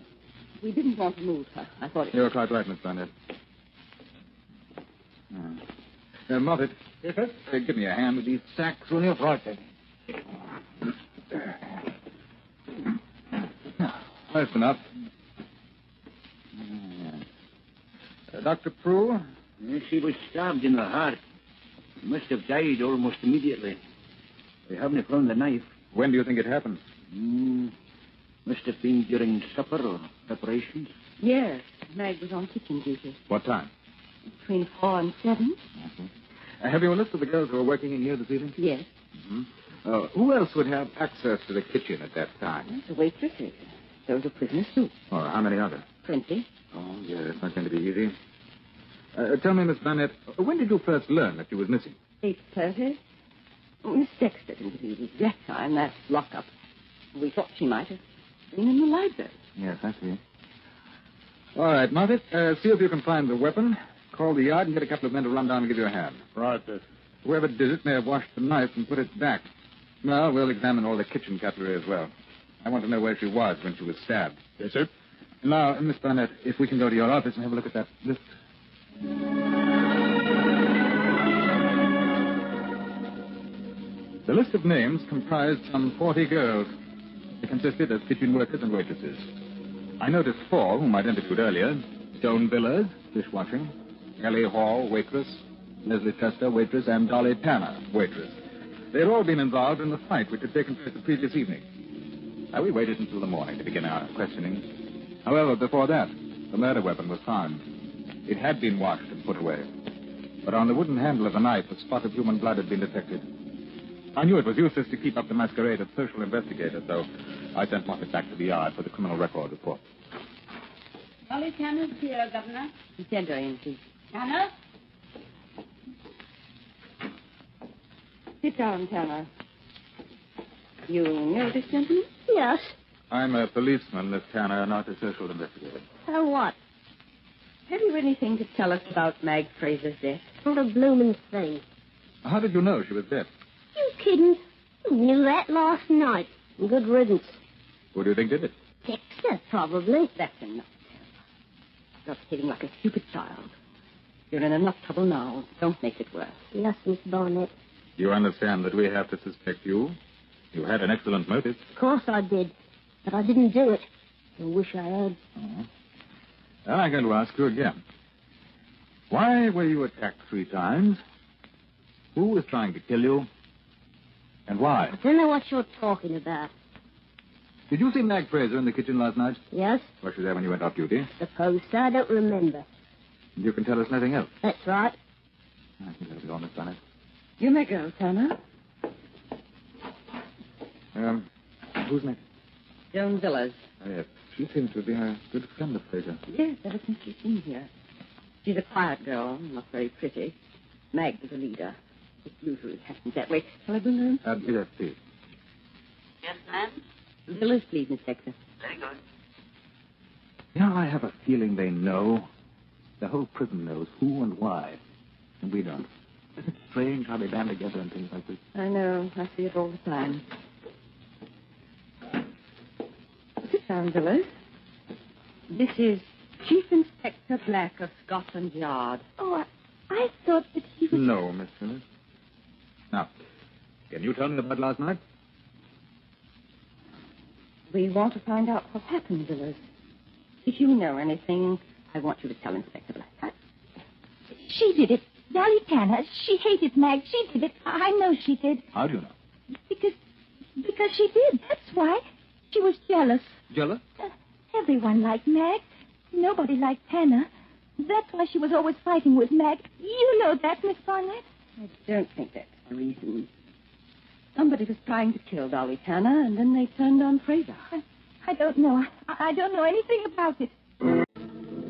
We didn't want to move her. I thought it... You're quite right, Miss Barnett. Moffat. Yes, sir? Give me a hand with these sacks, will you? Right, then. Close enough. Dr. Prue? She was stabbed in the heart. Must have died almost immediately. We haven't found the knife. When do you think it happened? Must have been during supper or preparations. Yes, Mag was on kitchen duty. What time? Between 4 and 7. Have you a list of the girls who were working in here this evening? Yes. Who else would have access to the kitchen at that time? The waitresses. Those are prisoners, too. Oh, how many others? 20. Oh, yeah, it's not going to be easy. Tell me, Miss Barnett, when did you first learn that she was missing? 8:30. Miss Dexter didn't give the exact time. That's lockup. We thought she might have been in the library. Yes, I see. All right, Moffat, see if you can find the weapon. Call the yard and get a couple of men to run down and give you a hand. Right, sir. Whoever did it may have washed the knife and put it back. Well, we'll examine all the kitchen cutlery as well. I want to know where she was when she was stabbed. Yes, sir. Now, Miss Barnett, if we can go to your office and have a look at that list. The list of names comprised some 40 girls. They consisted of kitchen workers and waitresses. I noticed 4 whom I'd interviewed earlier. Joan Villers, dishwashing. Ellie Hall, waitress. Leslie Chester, waitress. And Dolly Tanner, waitress. They had all been involved in the fight which had taken place the previous evening. Now, we waited until the morning to begin our questioning. However, before that, the murder weapon was found. It had been washed and put away. But on the wooden handle of the knife, a spot of human blood had been detected. I knew it was useless to keep up the masquerade of social investigator, so I sent Moffat back to the yard for the criminal record report. Dolly Tanner's here, Governor. Send her in, please. Tanner? Sit down, Tanner. You know this gentleman? Yes. I'm a policeman, Miss Tanner, not a social investigator. So what? Have you anything to tell us about Mag Fraser's death? Not a blooming thing. How did you know she was dead? You kidding? You knew that last night. Good riddance. Who do you think did it? Dexter, probably. That's enough. You're behaving like a stupid child. You're in enough trouble now. Don't make it worse. Yes, Miss Barnett. You understand that we have to suspect you? You had an excellent motive. Of course I did. But I didn't do it. I wish I had. Well, I'm going to ask you again. Why were you attacked 3 times? Who was trying to kill you? And why? I don't know what you're talking about. Did you see Mag Fraser in the kitchen last night? Yes? Was she there when you went off duty? Suppose so. I don't remember. And you can tell us nothing else? That's right. I think that'll be all, Miss Barnett. You may go, Tanner. Who's next? Joan Villers. Oh, yes. She seems to be a good friend of Fraser. Yes, ever since she's been here. She's a quiet girl, not very pretty. Mag is a leader. It usually happens that way. Shall I bring her in? Yes, please. Yes, ma'am. Villers, please, Miss Dexter. Very good. You know, I have a feeling they know. The whole prison knows who and why. And we don't. Isn't it strange how they band together and things like this? I know. I see it all the time. Sit down, Villers. This is Chief Inspector Black of Scotland Yard. Oh, I thought that he was... No, Miss Villers. Now, can you tell me about last night? We want to find out what happened, Villers. If you know anything, I want you to tell Inspector Black. She did it. Dolly Tanner. She hated Mag. She did it. I know she did. How do you know? Because she did. That's why. She was jealous. Jealous? Everyone liked Mag. Nobody liked Tanner. That's why she was always fighting with Mag. You know that, Miss Barnett? I don't think that's reason. Somebody was trying to kill Dolly Tanner, and then they turned on Fraser. I don't know. I don't know anything about it.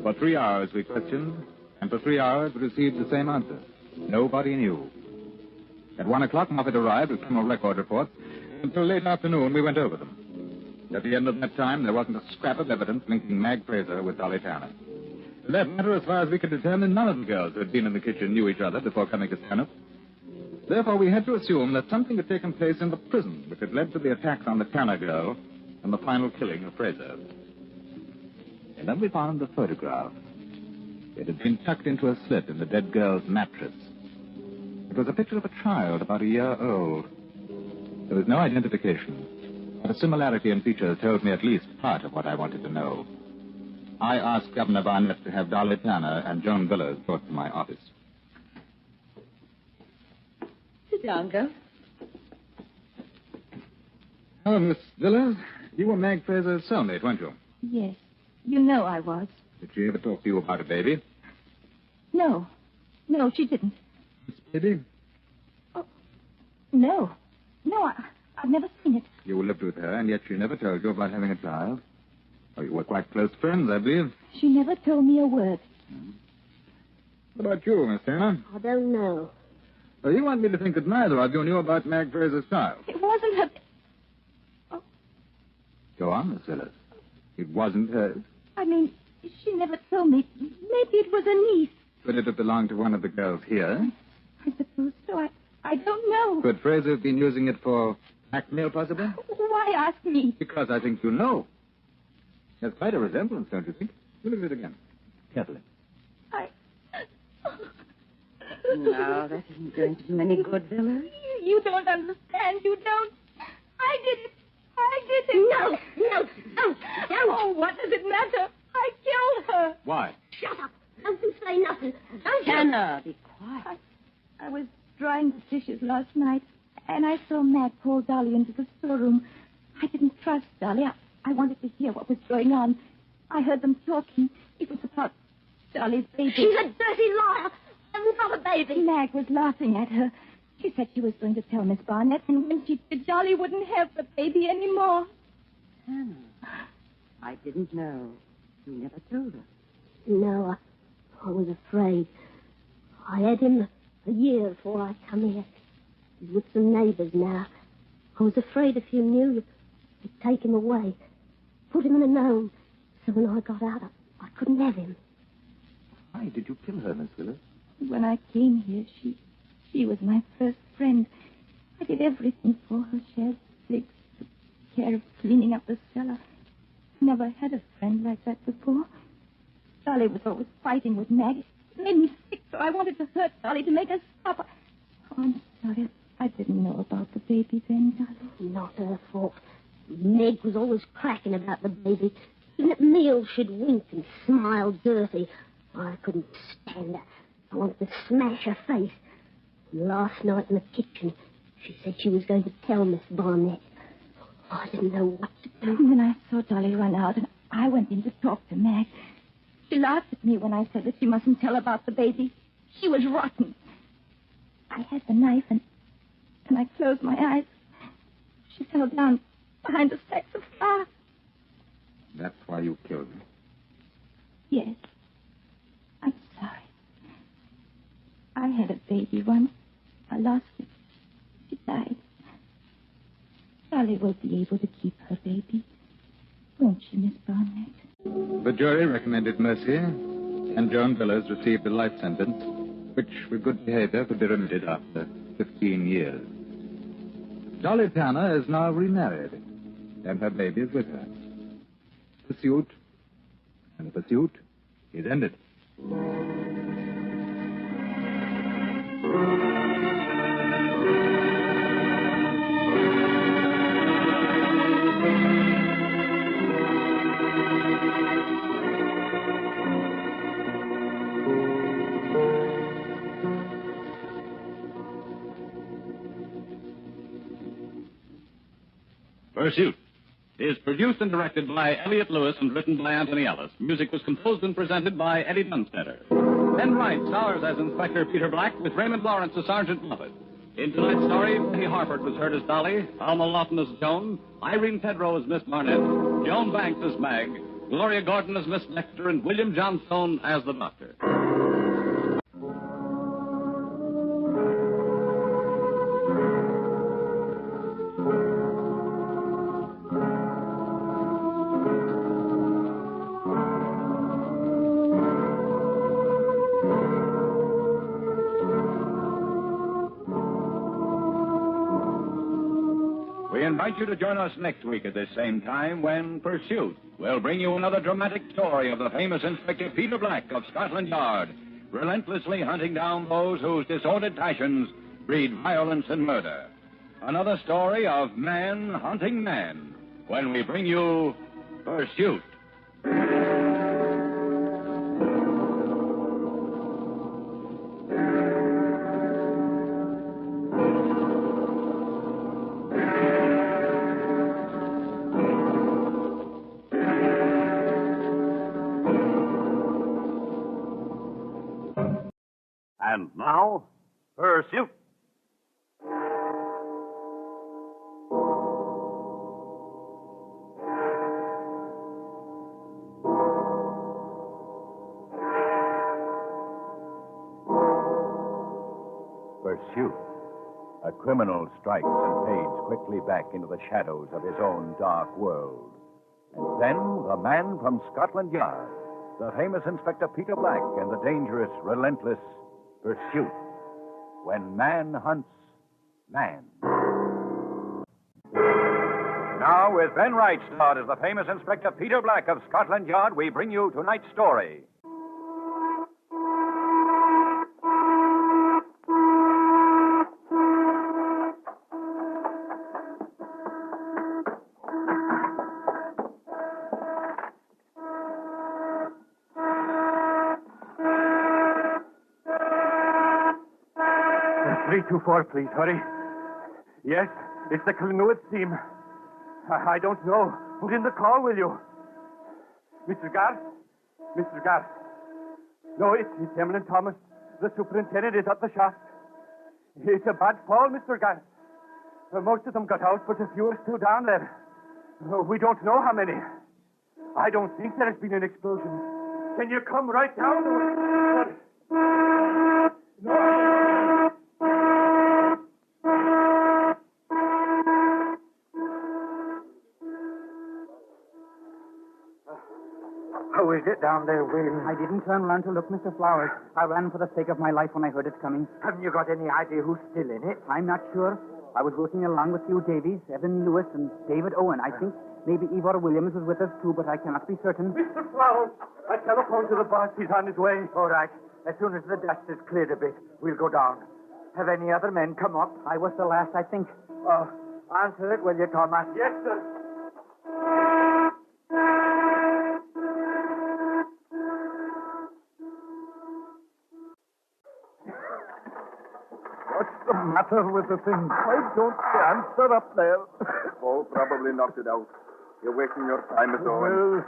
For 3 hours we questioned, and for 3 hours we received the same answer. Nobody knew. At 1 o'clock, Moffat arrived with criminal record reports. Until late afternoon, we went over them. At the end of that time, there wasn't a scrap of evidence linking Mag Fraser with Dolly Tanner. For that matter, as far as we could determine, none of the girls who had been in the kitchen knew each other before coming to Stanhope. Therefore, we had to assume that something had taken place in the prison which had led to the attacks on the Tanner girl and the final killing of Fraser. And then we found the photograph. It had been tucked into a slit in the dead girl's mattress. It was a picture of a child about a year old. There was no identification, but a similarity in features told me at least part of what I wanted to know. I asked Governor Barnett to have Dolly Tanner and Joan Villers brought to my office. Sit down, girl. Hello, Miss Villers. You were Mag Fraser's cellmate, weren't you? Yes. You know I was. Did she ever talk to you about a baby? No. No, she didn't. This baby? Oh, no. No, I've never seen it. You lived with her, and yet she never told you about having a child. Oh, you were quite close friends, I believe. She never told me a word. What about you, Miss Tanner? I don't know. Well, you want me to think that neither of you knew about Mag Fraser's child. It wasn't her... Oh. Go on, Miss Villers. It wasn't hers. I mean, she never told me. Maybe it was a niece. Could it have belonged to one of the girls here? I suppose so. I don't know. Could Fraser have been using it for blackmail, possibly? Why ask me? Because I think you know. There's quite a resemblance, don't you think? Look at it again. Carefully. No, that isn't going to do any good, Villers. You don't understand. You don't. I did it. No. Oh, what does it matter? I killed her. Why? Shut up. Don't you say nothing. Don't you? Tanner, be quiet. I was drying the dishes last night, and I saw Mag pull Dolly into the storeroom. I didn't trust Dolly. I wanted to hear what was going on. I heard them talking. It was about Dolly's baby. She's a dirty liar. I'm not a baby. Mag was laughing at her. She said she was going to tell Miss Barnett, and when she did, Dolly wouldn't have the baby anymore. Tanner, I didn't know. You never told her. No, I was afraid. I had him a year before I come here. He's with some neighbors now. I was afraid if you knew, you'd take him away. Put him in a gnome. So when I got out, I couldn't have him. Why did you kill her, Miss Villers? When I came here, she was my first friend. I did everything for her. She had slicks, took care of cleaning up the cellar. Never had a friend like that before. Dolly was always fighting with Mag. It made me sick, so I wanted to hurt Dolly to make her stop. Oh, I'm sorry. I didn't know about the baby then, Dolly. Not her fault. Meg was always cracking about the baby. Even at meals, she'd wink and smile dirty. I couldn't stand her. I wanted to smash her face. And last night in the kitchen, she said she was going to tell Miss Barnett. I didn't know what to do. And then I saw Dolly run out, and I went in to talk to Mag. She laughed at me when I said that she mustn't tell about the baby. She was rotten. I had the knife, and I closed my eyes. She fell down behind the stacks of flour. That's why you killed me. Yes. I'm sorry. I had a baby once. I lost it. She died. Dolly will be able to keep her baby. Won't she, Miss Barnett? The jury recommended mercy, and Joan Villers received a life sentence, which, with good behavior, could be remitted after 15 years. Dolly Tanner is now remarried, and her baby is with her. Pursuit, and the pursuit is ended. Pursuit is produced and directed by Elliott Lewis and written by Anthony Ellis. Music was composed and presented by Eddie Dunstetter. Ben Wright stars as Inspector Peter Black with Raymond Lawrence as Sergeant Muffet. In tonight's story, Betty Harford was heard as Dolly, Alma Lawton as Joan, Irene Pedro as Miss Barnett, Joan Banks as Mag, Gloria Gordon as Miss Nectar, and William Johnstone as the Doctor. We invite you to join us next week at this same time when Pursuit will bring you another dramatic story of the famous Inspector Peter Black of Scotland Yard, relentlessly hunting down those whose disordered passions breed violence and murder. Another story of man hunting man when we bring you Pursuit. And now, Pursuit. Pursuit. A criminal strikes and fades quickly back into the shadows of his own dark world. And then the man from Scotland Yard, the famous Inspector Peter Black, and the dangerous, relentless Pursuit. When man hunts man. Now, with Ben Wright starred as the famous Inspector Peter Black of Scotland Yard, we bring you tonight's story. Three, 2, 4, please, hurry. Yes, it's the Clonewith team. I don't know. Put in the call, will you? Mr. Garth? Mr. Garth. No, it's Emlyn Thomas. The superintendent is at the shaft. It's a bad fall, Mr. Garth. Most of them got out, but a few are still down there. We don't know how many. I don't think there has been an explosion. Can you come right down? No. How is it down there, Will? I didn't turn around to look, Mr. Flowers. I ran for the sake of my life when I heard it coming. Haven't you got any idea who's still in it? I'm not sure. I was working along with Hugh Davies, Evan Lewis, and David Owen. I think maybe Ivor Williams was with us, too, but I cannot be certain. Mr. Flowers, I telephoned to the boss. He's on his way. All right. As soon as the dust is cleared a bit, we'll go down. Have any other men come up? I was the last, I think. Answer it, will you, Thomas? Yes, sir. What's the matter with the thing? Why don't you answer up there? Oh, probably knocked it out. You're wasting your time, Mr. Owen.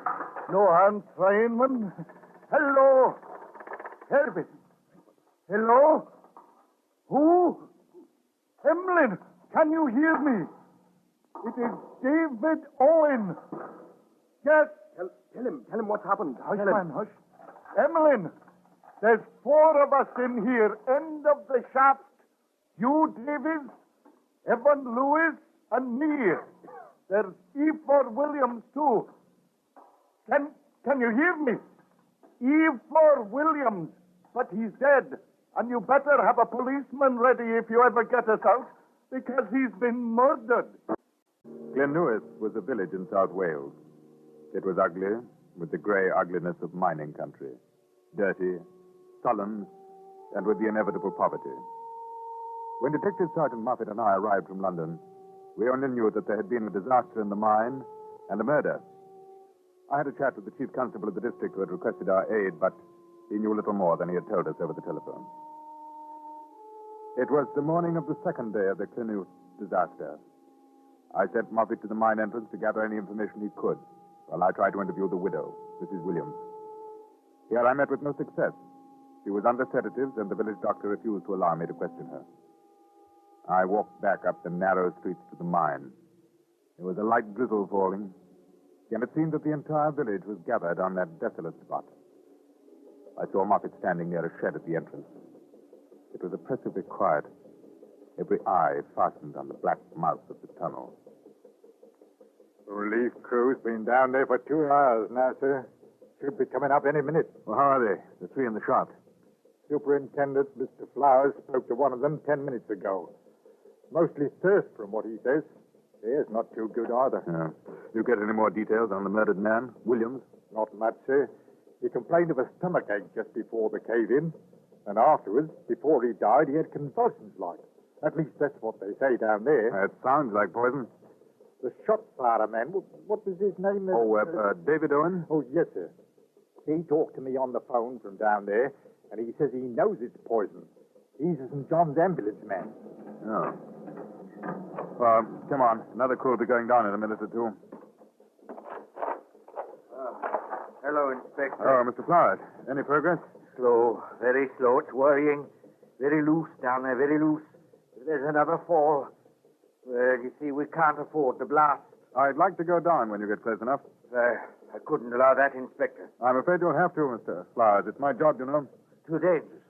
Well, no answering, man. Hello? Herbert. Hello? Who? Emlyn, can you hear me? It is David Owen. Yes. Tell him what's happened. Hush, man, hush. Emlyn, there's 4 of us in here, end of the shaft. Hugh Davies, Evan Lewis, and me. There's Ivor Williams, too. Can you hear me? Ivor Williams, but he's dead. And you better have a policeman ready if you ever get us out, because he's been murdered. Glenewith was a village in South Wales. It was ugly, with the grey ugliness of mining country. Dirty, sullen, and with the inevitable poverty. When Detective Sergeant Moffat and I arrived from London, we only knew that there had been a disaster in the mine and a murder. I had a chat with the chief constable of the district who had requested our aid, but he knew little more than he had told us over the telephone. It was the morning of the second day of the Clonewith disaster. I sent Moffat to the mine entrance to gather any information he could, while I tried to interview the widow, Mrs. Williams. Here I met with no success. She was under sedatives, and the village doctor refused to allow me to question her. I walked back up the narrow streets to the mine. There was a light drizzle falling, and it seemed that the entire village was gathered on that desolate spot. I saw Moffat standing near a shed at the entrance. It was oppressively quiet, every eye fastened on the black mouth of the tunnel. The relief crew's been down there for 2 hours now, sir. Should be coming up any minute. Well, how are they? The three in the shaft. Superintendent Mr. Flowers spoke to one of them 10 minutes ago. Mostly thirst from what he says. Air's not too good either. Yeah. You get any more details on the murdered man, Williams? Not much, sir. He complained of a stomachache just before the cave-in. And afterwards, before he died, he had convulsions like. At least that's what they say down there. It sounds like poison. The shot firer man, what was his name? David Owen? Oh, yes, sir. He talked to me on the phone from down there, and he says he knows it's poison. He's a St. John's ambulance man. Oh. Well, come on. Another crew will be going down in a minute or two. Hello, Inspector. Oh, Mr. Flowers. Any progress? Slow, very slow. It's worrying. Very loose down there, very loose. If there's another fall, well, you see, we can't afford the blast. I'd like to go down when you get close enough. I couldn't allow that, Inspector. I'm afraid you'll have to, Mr. Flowers. It's my job, you know. Too dangerous.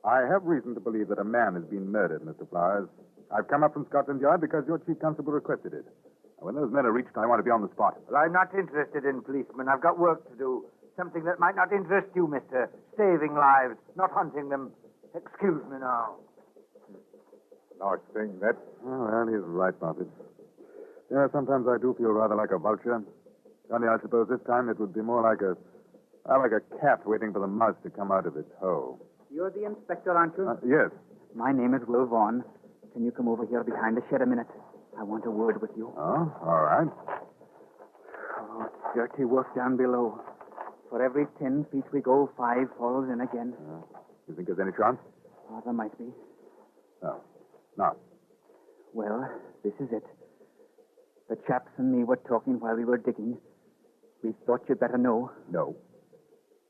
I have reason to believe that a man has been murdered, Mr. Flowers. I've come up from Scotland Yard because your chief constable requested it. When those men are reached, I want to be on the spot. Well, I'm not interested in policemen. I've got work to do. Something that might not interest you, mister. Saving lives, not hunting them. Excuse me now. Nice thing, that. Oh, well, he's right, Moffat. Yeah, sometimes I do feel rather like a vulture. Only I suppose this time it would be more like a cat waiting for the mouse to come out of its hole. You're the inspector, aren't you? Yes. My name is Will Vaughn. Can you come over here behind the shed a minute? I want a word with you. Oh, all right. Oh, it's dirty work down below. For every 10 feet we go, 5 falls in again. You think there's any chance? Oh, there might be. No. No. Well, this is it. The chaps and me were talking while we were digging. We thought you'd better know. No.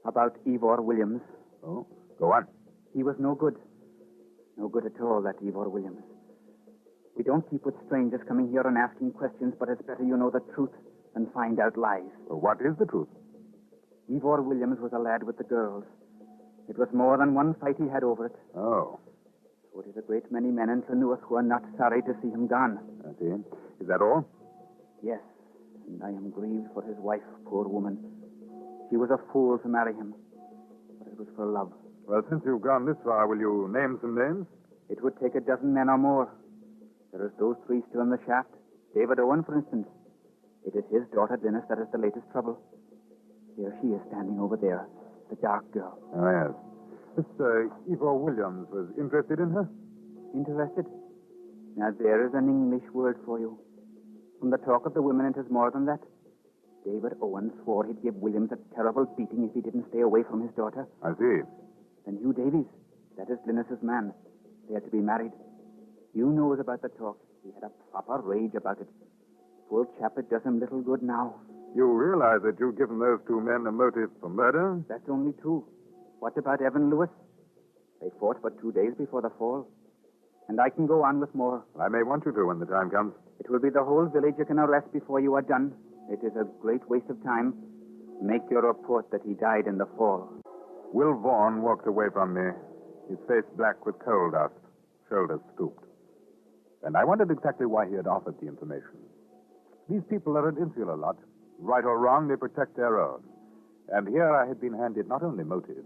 About Ivor Williams. Oh, go on. He was no good. No good at all, that Ivor Williams. We don't keep with strangers coming here and asking questions, but it's better you know the truth than find out lies. Well, what is the truth? Ivor Williams was a lad with the girls. It was more than one fight he had over it. Oh. So it is a great many men in Llynwrth who are not sorry to see him gone. I see. Is that all? Yes. And I am grieved for his wife, poor woman. She was a fool to marry him. But it was for love. Well, since you've gone this far, will you name some names? It would take a dozen men or more. There is those 3 still in the shaft. David Owen, for instance. It is his daughter, Dennis, that is the latest trouble. Here she is standing over there, the dark girl. Oh, yes. This Ivor Williams was interested in her? Interested? Now, there is an English word for you. From the talk of the women, it is more than that. David Owen swore he'd give Williams a terrible beating if he didn't stay away from his daughter. I see. Then Hugh Davies, that is Glynis's man. They are to be married. Hugh knows about the talk. He had a proper rage about it. Poor chap, it does him little good now. You realize that you've given those 2 men a motive for murder? That's only 2. What about Evan Lewis? They fought but 2 days before the fall. And I can go on with more. I may want you to when the time comes. It will be the whole village you can arrest before you are done. It is a great waste of time. Make your report that he died in the fall. Will Vaughn walked away from me, his face black with coal dust, shoulders stooped. And I wondered exactly why he had offered the information. These people are an insular lot. Right or wrong, they protect their own. And here I had been handed not only motive,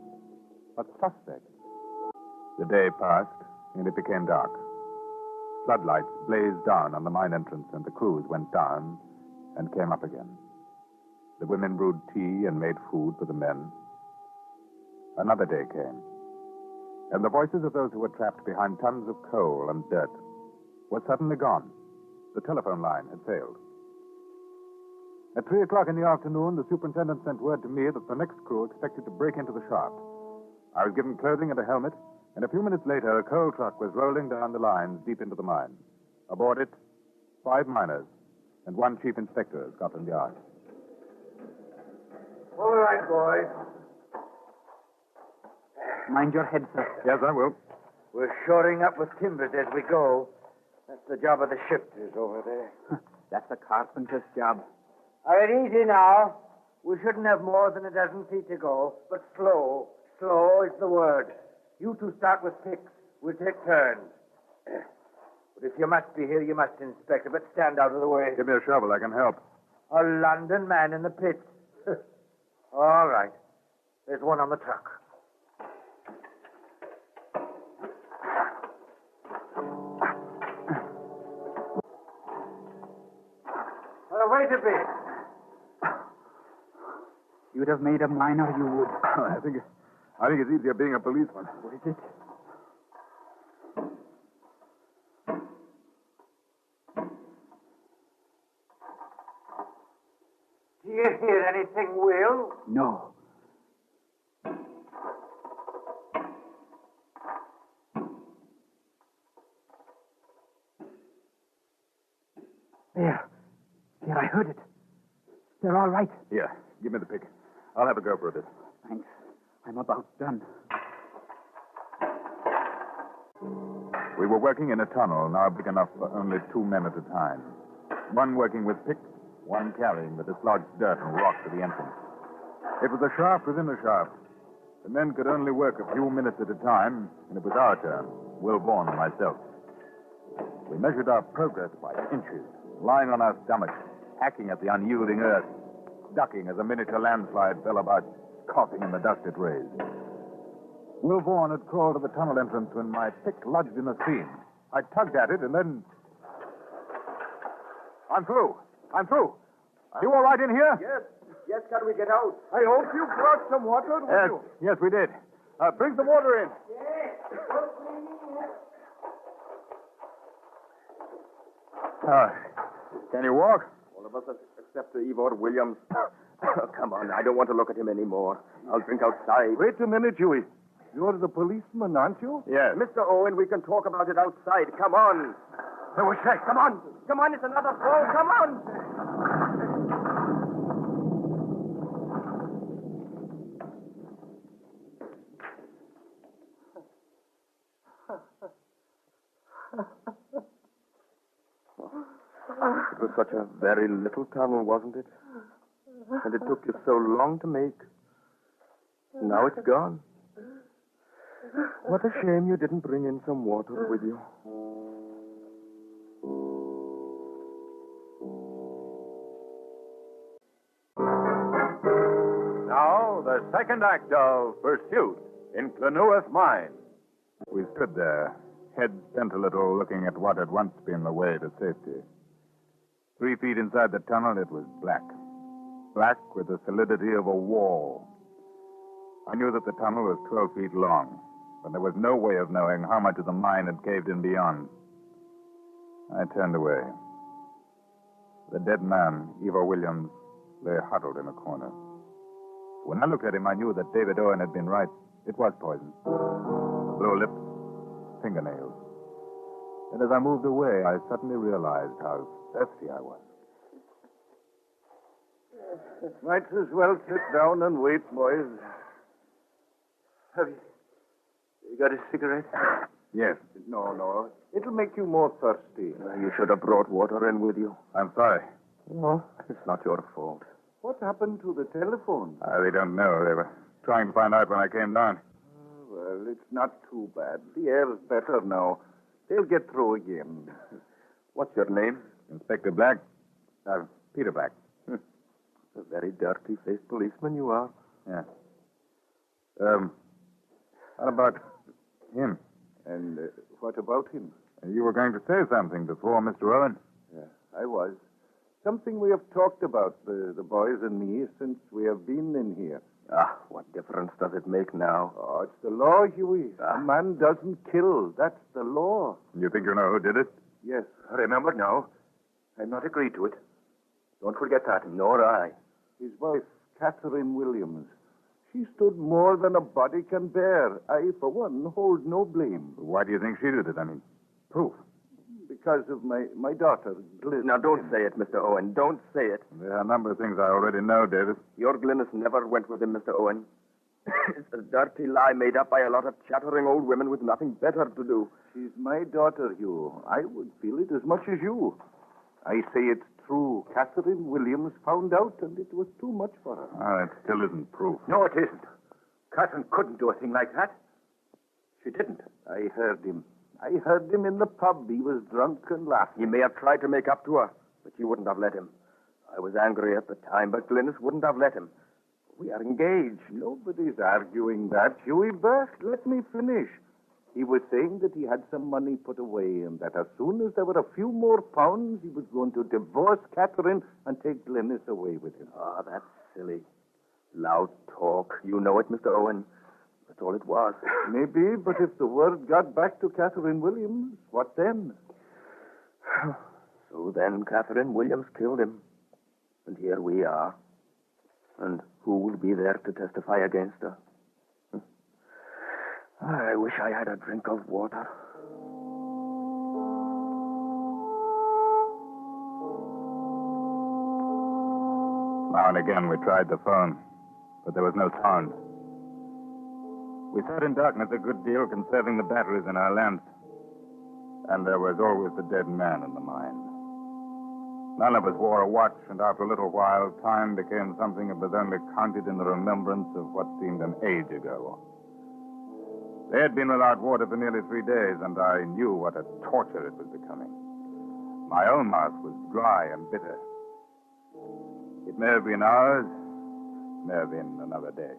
but suspect. The day passed, and it became dark. Floodlights blazed down on the mine entrance, and the crews went down and came up again. The women brewed tea and made food for the men. Another day came, and the voices of those who were trapped behind tons of coal and dirt were suddenly gone. The telephone line had failed. At 3 o'clock in the afternoon, the superintendent sent word to me that the next crew expected to break into the shaft. I was given clothing and a helmet, and a few minutes later, a coal truck was rolling down the lines deep into the mine. Aboard it, 5 miners and 1 chief inspector of Scotland Yard. All right, boys. Mind your head, sir. Yes, I will. We're shoring up with timbers as we go. That's the job of the shifters over there. That's a carpenter's job. All right, easy now. We shouldn't have more than a dozen feet to go, but slow. Slow is the word. You two start with picks. We'll take turns. But if you must be here, you must, Inspector, but stand out of the way. Give me a shovel. I can help. A London man in the pits. All right. There's one on the truck. Wait a bit. You'd have made a miner, you would. I think it's easier being a policeman. What is it? Do you hear anything, Will? No. There. There, I heard it. They're all right. Here, give me the pick. I'll have a go for a bit. Thanks. I'm about done. We were working in a tunnel now big enough for only 2 men at a time. One working with picks, one carrying the dislodged dirt and rock to the entrance. It was a shaft within a shaft. The men could only work a few minutes at a time, and it was our turn, Will Vaughan and myself. We measured our progress by inches, lying on our stomachs, hacking at the unyielding earth, ducking as a miniature landslide fell about, coughing in the dust it raised. Will Vaughan had crawled to the tunnel entrance when my pick lodged in a seam. I tugged at it, and then... I'm through. Are you all right in here? Yes, can we get out? I hope you brought some water with you. Yes, we did. Bring some water in. Can you walk? All of us except Ivor Williams. Oh, come on, I don't want to look at him anymore. I'll drink outside. Wait a minute, Huey. You're the policeman, aren't you? Yes. Mr. Owen, we can talk about it outside. Come on. There was Shaq. Come on. Come on, it's another fall. Come on. It was such a very little tunnel, wasn't it? And it took you so long to make. Now it's gone. What a shame you didn't bring in some water with you. Now, the second act of Pursuit in Clenuith Mine. We stood there, heads bent a little, looking at what had once been the way to safety. 3 feet inside the tunnel, it was black. Black with the solidity of a wall. I knew that the tunnel was 12 feet long, but there was no way of knowing how much of the mine had caved in beyond. I turned away. The dead man, Ivor Williams, lay huddled in a corner. When I looked at him, I knew that David Owen had been right. It was poison. Blue lips, fingernails. And as I moved away, I suddenly realized how thirsty I was. Might as well sit down and wait, boys. Have you got a cigarette? Yes. No. It'll make you more thirsty. You should have brought water in with you. I'm sorry. No, it's not your fault. What happened to the telephone? They don't know. They were trying to find out when I came down. Well, it's not too bad. The air's better now. They'll get through again. What's your name? Inspector Black. Peter Black. A very dirty-faced policeman you are. Yeah. What about him? And what about him? You were going to say something before, Mr. Owen. Yeah, I was. Something we have talked about, the boys and me, since we have been in here. What difference does it make now? Oh, it's the law, Huey. A man doesn't kill. That's the law. You think you know who did it? Yes. Remember now, I'm not agreed to it. Don't forget that, nor I. His wife, Catherine Williams. She stood more than a body can bear. I, for one, hold no blame. Why do you think she did it? I mean, proof. Because of my daughter, Glynis. Now, don't say it, Mr. Owen. Don't say it. There are a number of things I already know, David. Your Glynis never went with him, Mr. Owen. It's a dirty lie made up by a lot of chattering old women with nothing better to do. She's my daughter, Hugh. I would feel it as much as you. I say it's true. Catherine Williams found out, and it was too much for her. Ah, that still isn't proof. No, it isn't. Catherine couldn't do a thing like that. She didn't. I heard him. I heard him in the pub. He was drunk and laughing. He may have tried to make up to her, but she wouldn't have let him. I was angry at the time, but Glynis wouldn't have let him. We are engaged. Nobody's arguing that, Hughie Burke. Let me finish. He was saying that he had some money put away and that as soon as there were a few more pounds, he was going to divorce Catherine and take Glynis away with him. Ah, that's silly. Loud talk. You know it, Mr. Owen. That's all it was. Maybe, but if the word got back to Catherine Williams, what then? So then Catherine Williams killed him. And here we are. And who will be there to testify against her? I wish I had a drink of water. Now and again we tried the phone, but there was no sound. We sat in darkness a good deal, conserving the batteries in our lamps. And there was always the dead man in the mine. None of us wore a watch, and after a little while, time became something that was only counted in the remembrance of what seemed an age ago. They had been without water for nearly 3 days, and I knew what a torture it was becoming. My own mouth was dry and bitter. It may have been hours, may have been another day.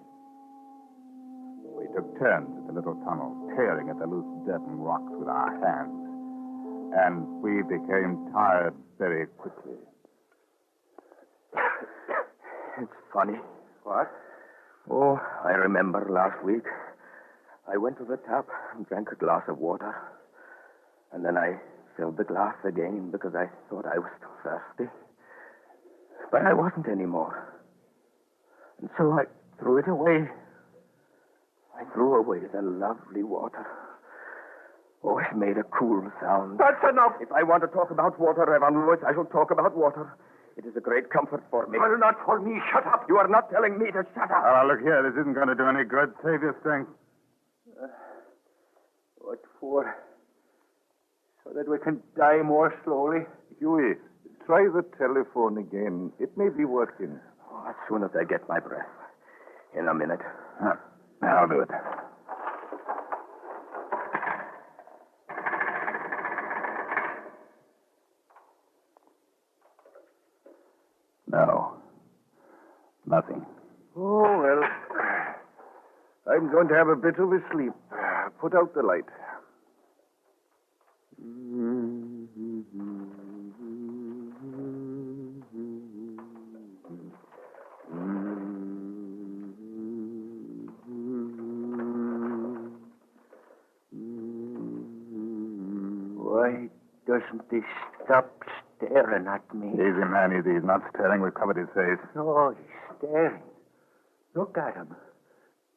We took turns at the little tunnel, tearing at the loose dirt and rocks with our hands. And we became tired very quickly. It's funny. What? Oh, I remember last week. I went to the tap and drank a glass of water. And then I filled the glass again because I thought I was still thirsty. But I wasn't anymore. And so I threw it away. I threw away the lovely water. Oh, it made a cool sound. That's enough. If I want to talk about water, Evan Lewis, I shall talk about water. It is a great comfort for me. Well, not for me. Shut up. You are not telling me to shut up. Oh, look here. This isn't going to do any good. Save your strength. What for? So that we can die more slowly? Huey, try the telephone again. It may be working. Oh, as soon as I get my breath. In a minute. I'll do it. No. Nothing. Oh, well. I'm going to have a bit of a sleep. Put out the light. Why doesn't he stop staring at me? Easy, man, easy. He's not staring. We've covered his face. No, he's staring. Look at him.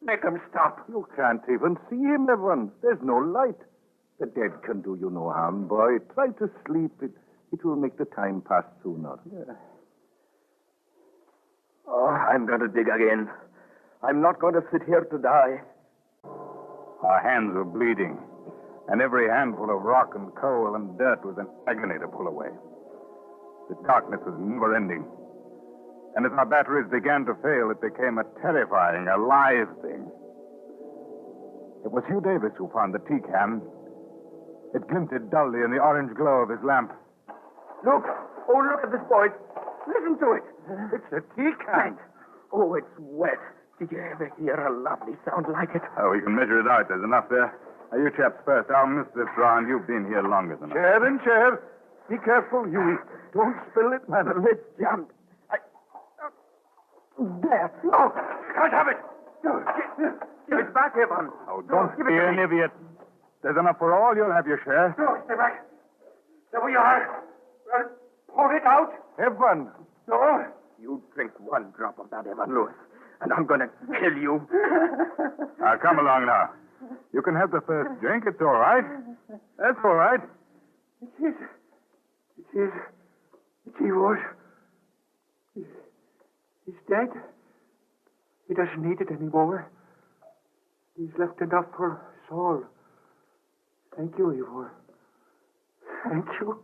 Make him stop. You can't even see him, Evan. There's no light. The dead can do you no harm, boy. Try to sleep. It will make the time pass sooner. Yeah. Oh, I'm going to dig again. I'm not going to sit here to die. Our hands were bleeding, and every handful of rock and coal and dirt was an agony to pull away. The darkness was never-ending. And as our batteries began to fail, it became a terrifying, alive thing. It was Hugh Davis who found the tea can. It glinted dully in the orange glow of his lamp. Look. Oh, look at this, boys. Listen to it. It's a tea can. Oh, it's wet. Did you ever hear a lovely sound like it? Oh, we can measure it out. There's enough there. Now, you chaps first. I'll miss this round. You've been here longer than I. Chair and chair. Be careful, Huey. Don't spill it, man. Let's jump. There. No. Can't have it. Give it back, Evan. Oh, don't be an idiot. There's enough for all. You'll have your share. No, stay back. There you are. Well, pour it out. Evan. No. You drink one drop of that, Evan Lewis, and I'm going to kill you. Now, come along now. You can have the first drink. It's all right. That's all right. It is. He was. He's dead. He doesn't need it anymore. He's left enough for us all. Thank you, Ivor. Thank you.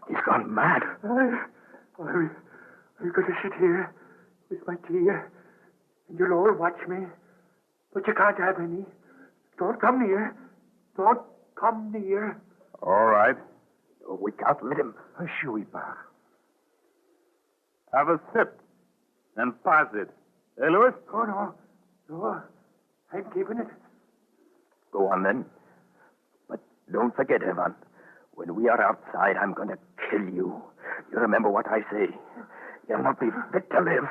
He's gone mad. I'm going to sit here with my tea, and you'll all watch me. But you can't have any. Don't come near. Don't come near. All right. Oh, we can't let him. Shuibar. Have a sip and pass it. Hey, Louis? Oh, no. No. I'm keeping it. Go on, then. But don't forget, Evan. When we are outside, I'm going to kill you. You remember what I say. You'll not be fit to live.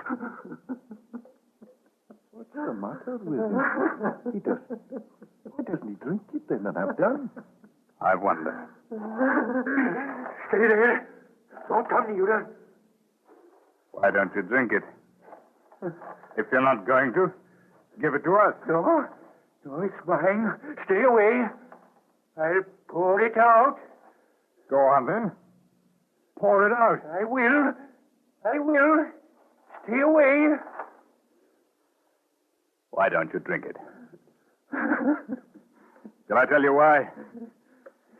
What's the matter with him? Why doesn't he drink it then and have done? I wonder. Stay there. Don't come near her. Why don't you drink it? If you're not going to, give it to us. No. No, it's mine. Stay away. I'll pour it out. Go on, then. Pour it out. I will. I will. Stay away. Why don't you drink it? Shall I tell you why?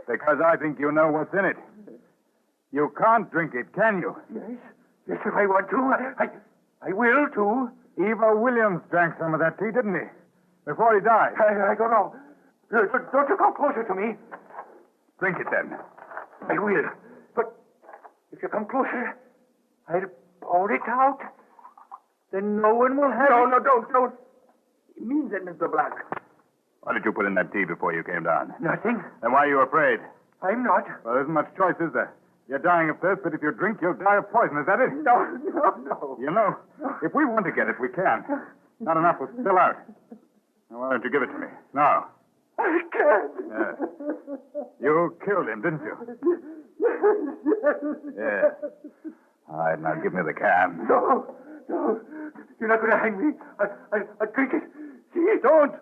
Because I think you know what's in it. You can't drink it, can you? Yes. Yes, if I want to. I will, too. Eva Williams drank some of that tea, didn't he? Before he died. I don't know. Don't you come closer to me. Drink it, then. I will. But if you come closer, I'll pour it out. Then no one will have it. No, don't. He means it, Mr. Black. What did you put in that tea before you came down? Nothing. Then why are you afraid? I'm not. Well, there isn't much choice, is there? You're dying of thirst, but if you drink, you'll die of poison. Is that it? No. You know, if we want to get it, we can. Not enough will spill out. Now, why don't you give it to me? Now. I can't. Yes. You killed him, didn't you? Yes. All right, now give me the can. No. You're not going to hang me. I drink it. See? Don't.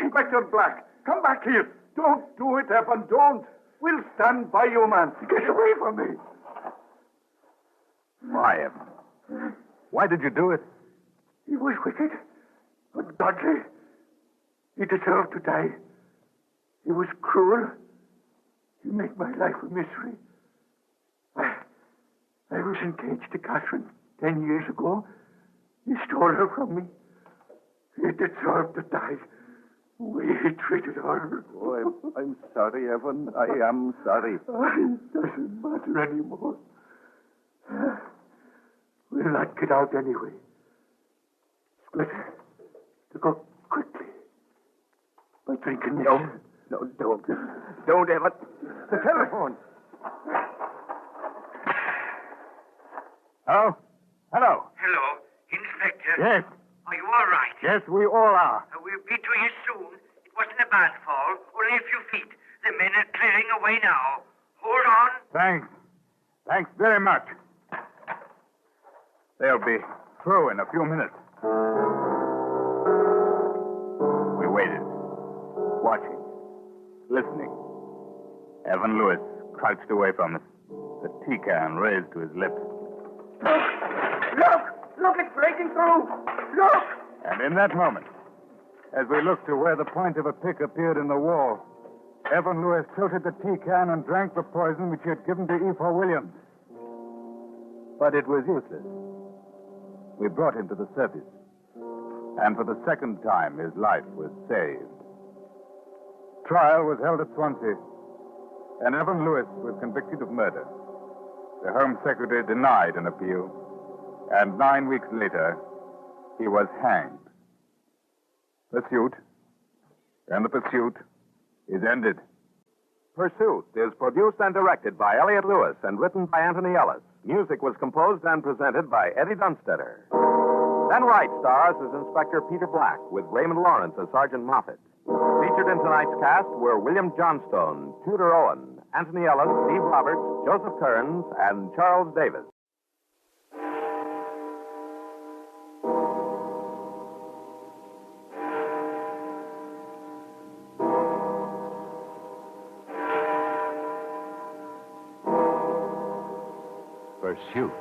Inspector Black, come back here. Don't do it, Evan. Don't. We'll stand by you, man. Get away from me. Why, Evan? Why did you do it? He was wicked, ungodly. He deserved to die. He was cruel. He made my life a misery. I was engaged to Catherine 10 years ago. He stole her from me. He deserved to die. The way he treated her. Oh, I'm sorry, Evan. I am sorry. It doesn't matter anymore. We'll not get out anyway. It's better to go quickly by drinking this. No, don't. Don't, Evan. The telephone. Hello? Hello? Hello, Inspector. Yes. Are you all right? Yes, we all are. We'll be to you soon. It wasn't a bad fall, only a few feet. The men are clearing away now. Hold on. Thanks. Thanks very much. They'll be through in a few minutes. We waited, watching, listening. Evan Lewis crouched away from us, the tea can raised to his lips. Look, it's breaking through. Look! And in that moment, as we looked to where the point of a pick appeared in the wall, Evan Lewis tilted the tea can and drank the poison which he had given to Eva Williams. But it was useless. We brought him to the surface, and for the second time, his life was saved. Trial was held at Swansea, and Evan Lewis was convicted of murder. The Home Secretary denied an appeal, and 9 weeks later, he was hanged. Pursuit, and the pursuit is ended. Pursuit is produced and directed by Elliott Lewis and written by Anthony Ellis. Music was composed and presented by Eddie Dunstetter. Then Wright stars as Inspector Peter Black with Raymond Lawrence as Sergeant Moffat. Featured in tonight's cast were William Johnstone, Tudor Owen, Anthony Ellis, Steve Roberts, Joseph Kearns, and Charles Davis. Pursuit.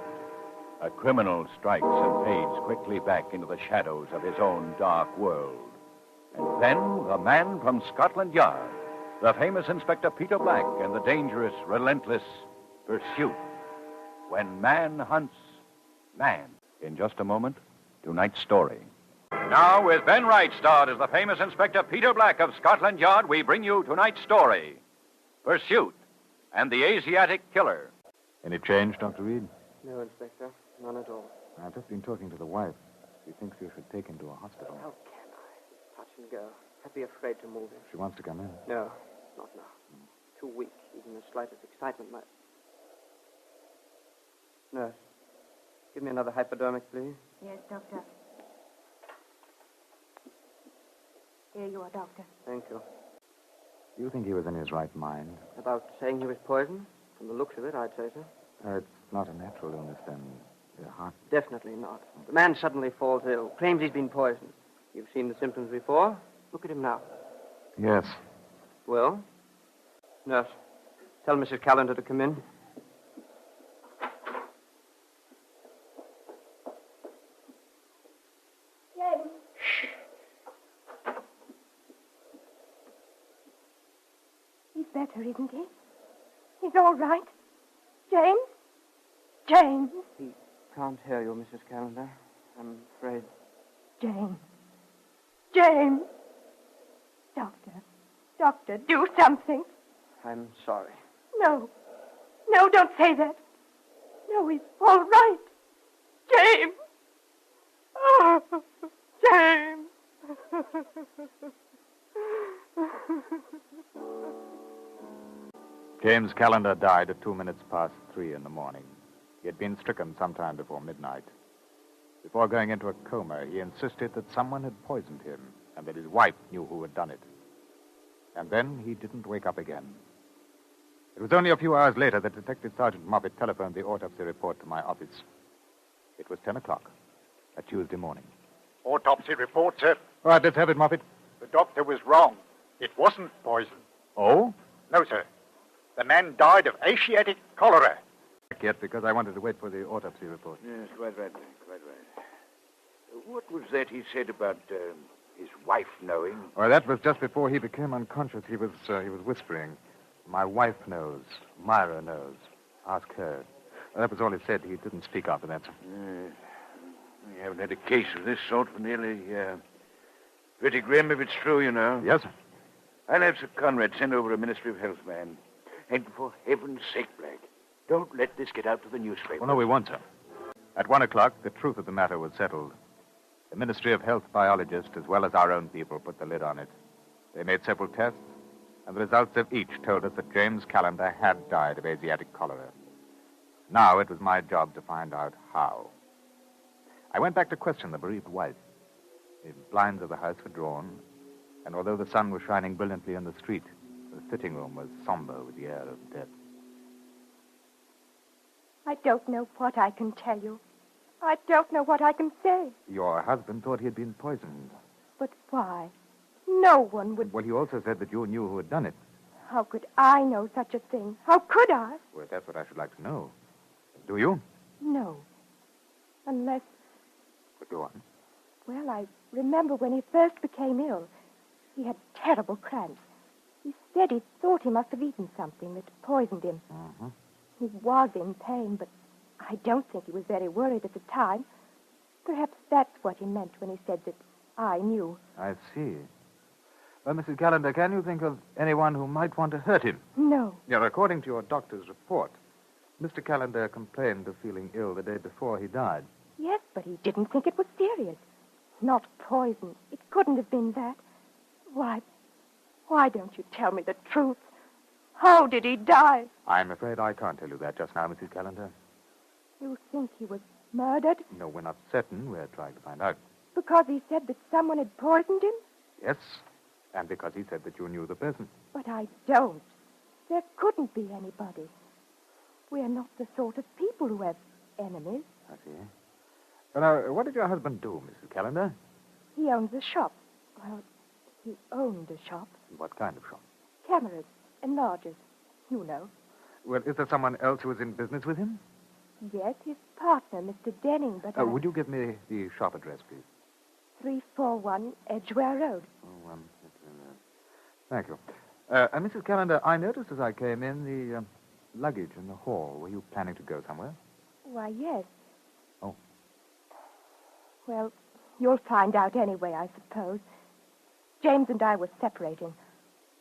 A criminal strikes and fades quickly back into the shadows of his own dark world. And then the man from Scotland Yard, the famous Inspector Peter Black, and the dangerous, relentless Pursuit. When man hunts man. In just a moment, tonight's story. Now, with Ben Wright starred as the famous Inspector Peter Black of Scotland Yard, we bring you tonight's story, Pursuit and the Asiatic Killer. Any change, Dr. Reed? No, Inspector. None at all. I've just been talking to the wife. She thinks you should take him to a hospital. How can I? Touch and go. I'd be afraid to move him. She wants to come in. No, not now. Too weak. Even the slightest excitement might... Nurse, give me another hypodermic, please. Yes, Doctor. Here you are, Doctor. Thank you. Do you think he was in his right mind? About saying he was poisoned? From the looks of it, I'd say so. It's not a natural illness, then. The heart. Definitely not. The man suddenly falls ill, claims he's been poisoned. You've seen the symptoms before. Look at him now. Yes. Well? Nurse, tell Mrs. Callender to come in. James. He's better, isn't he? He's all right. James? James? He can't hear you, Mrs. Callender. I'm afraid. James. James. Doctor, do something. I'm sorry. No, don't say that. No, he's all right. James. Oh, James. James Callender died at 3:02 in the morning. He had been stricken sometime before midnight. Before going into a coma, he insisted that someone had poisoned him and that his wife knew who had done it. And then he didn't wake up again. It was only a few hours later that Detective Sergeant Moffat telephoned the autopsy report to my office. It was 10 o'clock, a Tuesday morning. Autopsy report, sir. All right, let's have it, Moffat. The doctor was wrong. It wasn't poison. Oh? No, sir. The man died of Asiatic cholera. Yet, because I wanted to wait for the autopsy report. Yes, quite right, quite right. What was that he said about his wife knowing? Well, that was just before he became unconscious. He was whispering. My wife knows. Myra knows. Ask her. That was all he said. He didn't speak after that. We haven't had a case of this sort for nearly, pretty grim if it's true, you know. Yes, sir. I'll have Sir Conrad send over a Ministry of Health man. And for heaven's sake, Black, don't let this get out to the newspapers. Well, no, we won't, sir. At 1 o'clock, the truth of the matter was settled. The Ministry of Health biologist, as well as our own people, put the lid on it. They made several tests, and the results of each told us that James Callender had died of Asiatic cholera. Now it was my job to find out how. I went back to question the bereaved wife. The blinds of the house were drawn, and although the sun was shining brilliantly in the street, the sitting room was somber with the air of death. I don't know what I can tell you. I don't know what I can say. Your husband thought he had been poisoned. But why? No one would... Well, he also said that you knew who had done it. How could I know such a thing? How could I? Well, that's what I should like to know. Do you? No. Unless... But go on. Well, I remember when he first became ill. He had terrible cramps. He said he thought he must have eaten something that poisoned him. Mm-hmm. He was in pain, but I don't think he was very worried at the time. Perhaps that's what he meant when he said that I knew. I see. Well, Mrs. Callender, can you think of anyone who might want to hurt him? No. Yeah, according to your doctor's report, Mr. Callender complained of feeling ill the day before he died. Yes, but he didn't think it was serious. Not poison. It couldn't have been that. Why don't you tell me the truth? How did he die? I'm afraid I can't tell you that just now, Mrs. Callender. You think he was murdered? No, we're not certain. We're trying to find out. Because he said that someone had poisoned him? Yes, and because he said that you knew the person. But I don't. There couldn't be anybody. We're not the sort of people who have enemies. I see. Well, now, what did your husband do, Mrs. Callender? He owns a shop. Well, he owned a shop. What kind of shop? Cameras, enlargers, you know. Well, is there someone else who was in business with him? Yes, his partner, Mr. Denning, but Would you give me the shop address, please? 341 Edgware Road. Oh, thank you. Mrs. Callender, I noticed as I came in the luggage in the hall. Were you planning to go somewhere? Why, yes. Oh. Well, you'll find out anyway, I suppose. James and I were separating.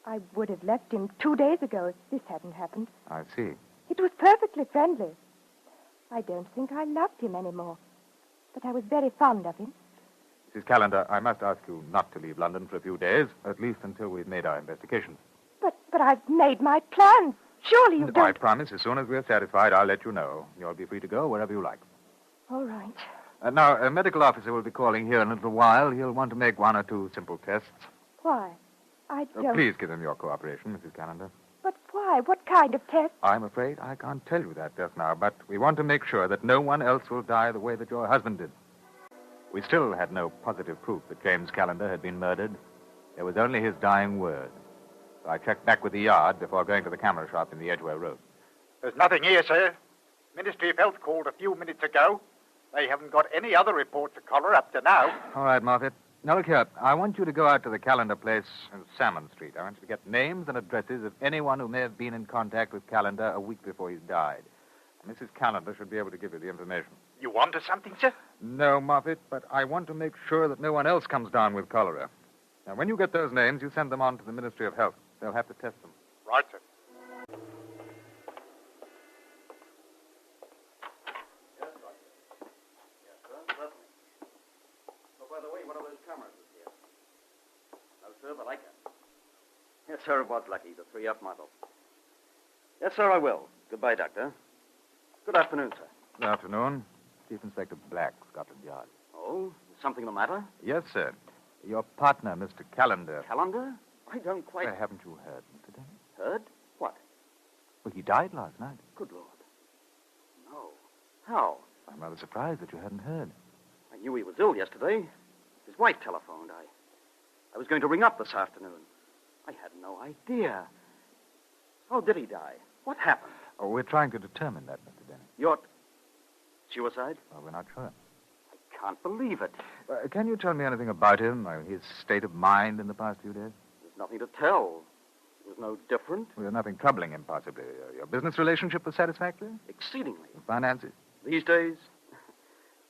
I would have left him 2 days ago if this hadn't happened. I see. It was perfectly friendly. I don't think I loved him anymore, but I was very fond of him. Mrs. Callender, I must ask you not to leave London for a few days, at least until we've made our investigation. But I've made my plans. Surely you don't... I promise, as soon as we're satisfied, I'll let you know. You'll be free to go wherever you like. All right. Now, a medical officer will be calling here in a little while. He'll want to make 1 or 2 simple tests. Why? I don't... Please give him your cooperation, Mrs. Callender. But why? What kind of test? I'm afraid I can't tell you that just now, but we want to make sure that no one else will die the way that your husband did. We still had no positive proof that James Callender had been murdered. There was only his dying word. So I checked back with the Yard before going to the camera shop in the Edgware Road. There's nothing here, sir. Ministry of Health called a few minutes ago. They haven't got any other reports of cholera up to now. All right, Moffat. Now, look here. I want you to go out to the Callender place in Salmon Street. I want you to get names and addresses of anyone who may have been in contact with Callender a week before he died. Mrs. Callender should be able to give you the information. You want something, sir? No, Moffat, but I want to make sure that no one else comes down with cholera. Now, when you get those names, you send them on to the Ministry of Health. They'll have to test them. Right, sir. By the way, one of those cameras is here. No, sir, but I can. Yes, sir, it was lucky, the 3F model. Yes, sir, I will. Goodbye, Doctor. Good afternoon, sir. Good afternoon. Chief Inspector Black, Scotland Yard. Oh, is something the matter? Yes, sir. Your partner, Mr. Callender. Callender? I don't quite... haven't you heard, Mr. Denning? Heard? What? Well, he died last night. Good Lord. No. How? I'm rather surprised that you hadn't heard. I knew he was ill yesterday. His wife telephoned. I was going to ring up this afternoon. I had no idea. How did he die? What happened? Oh, we're trying to determine that, Mr. Denning. You're... Suicide? Well, we're not sure. I can't believe it. Can you tell me anything about him, his state of mind in the past few days? There's nothing to tell. It was no different. Well, there's nothing troubling him, possibly. Your business relationship was satisfactory? Exceedingly. Your finances? These days,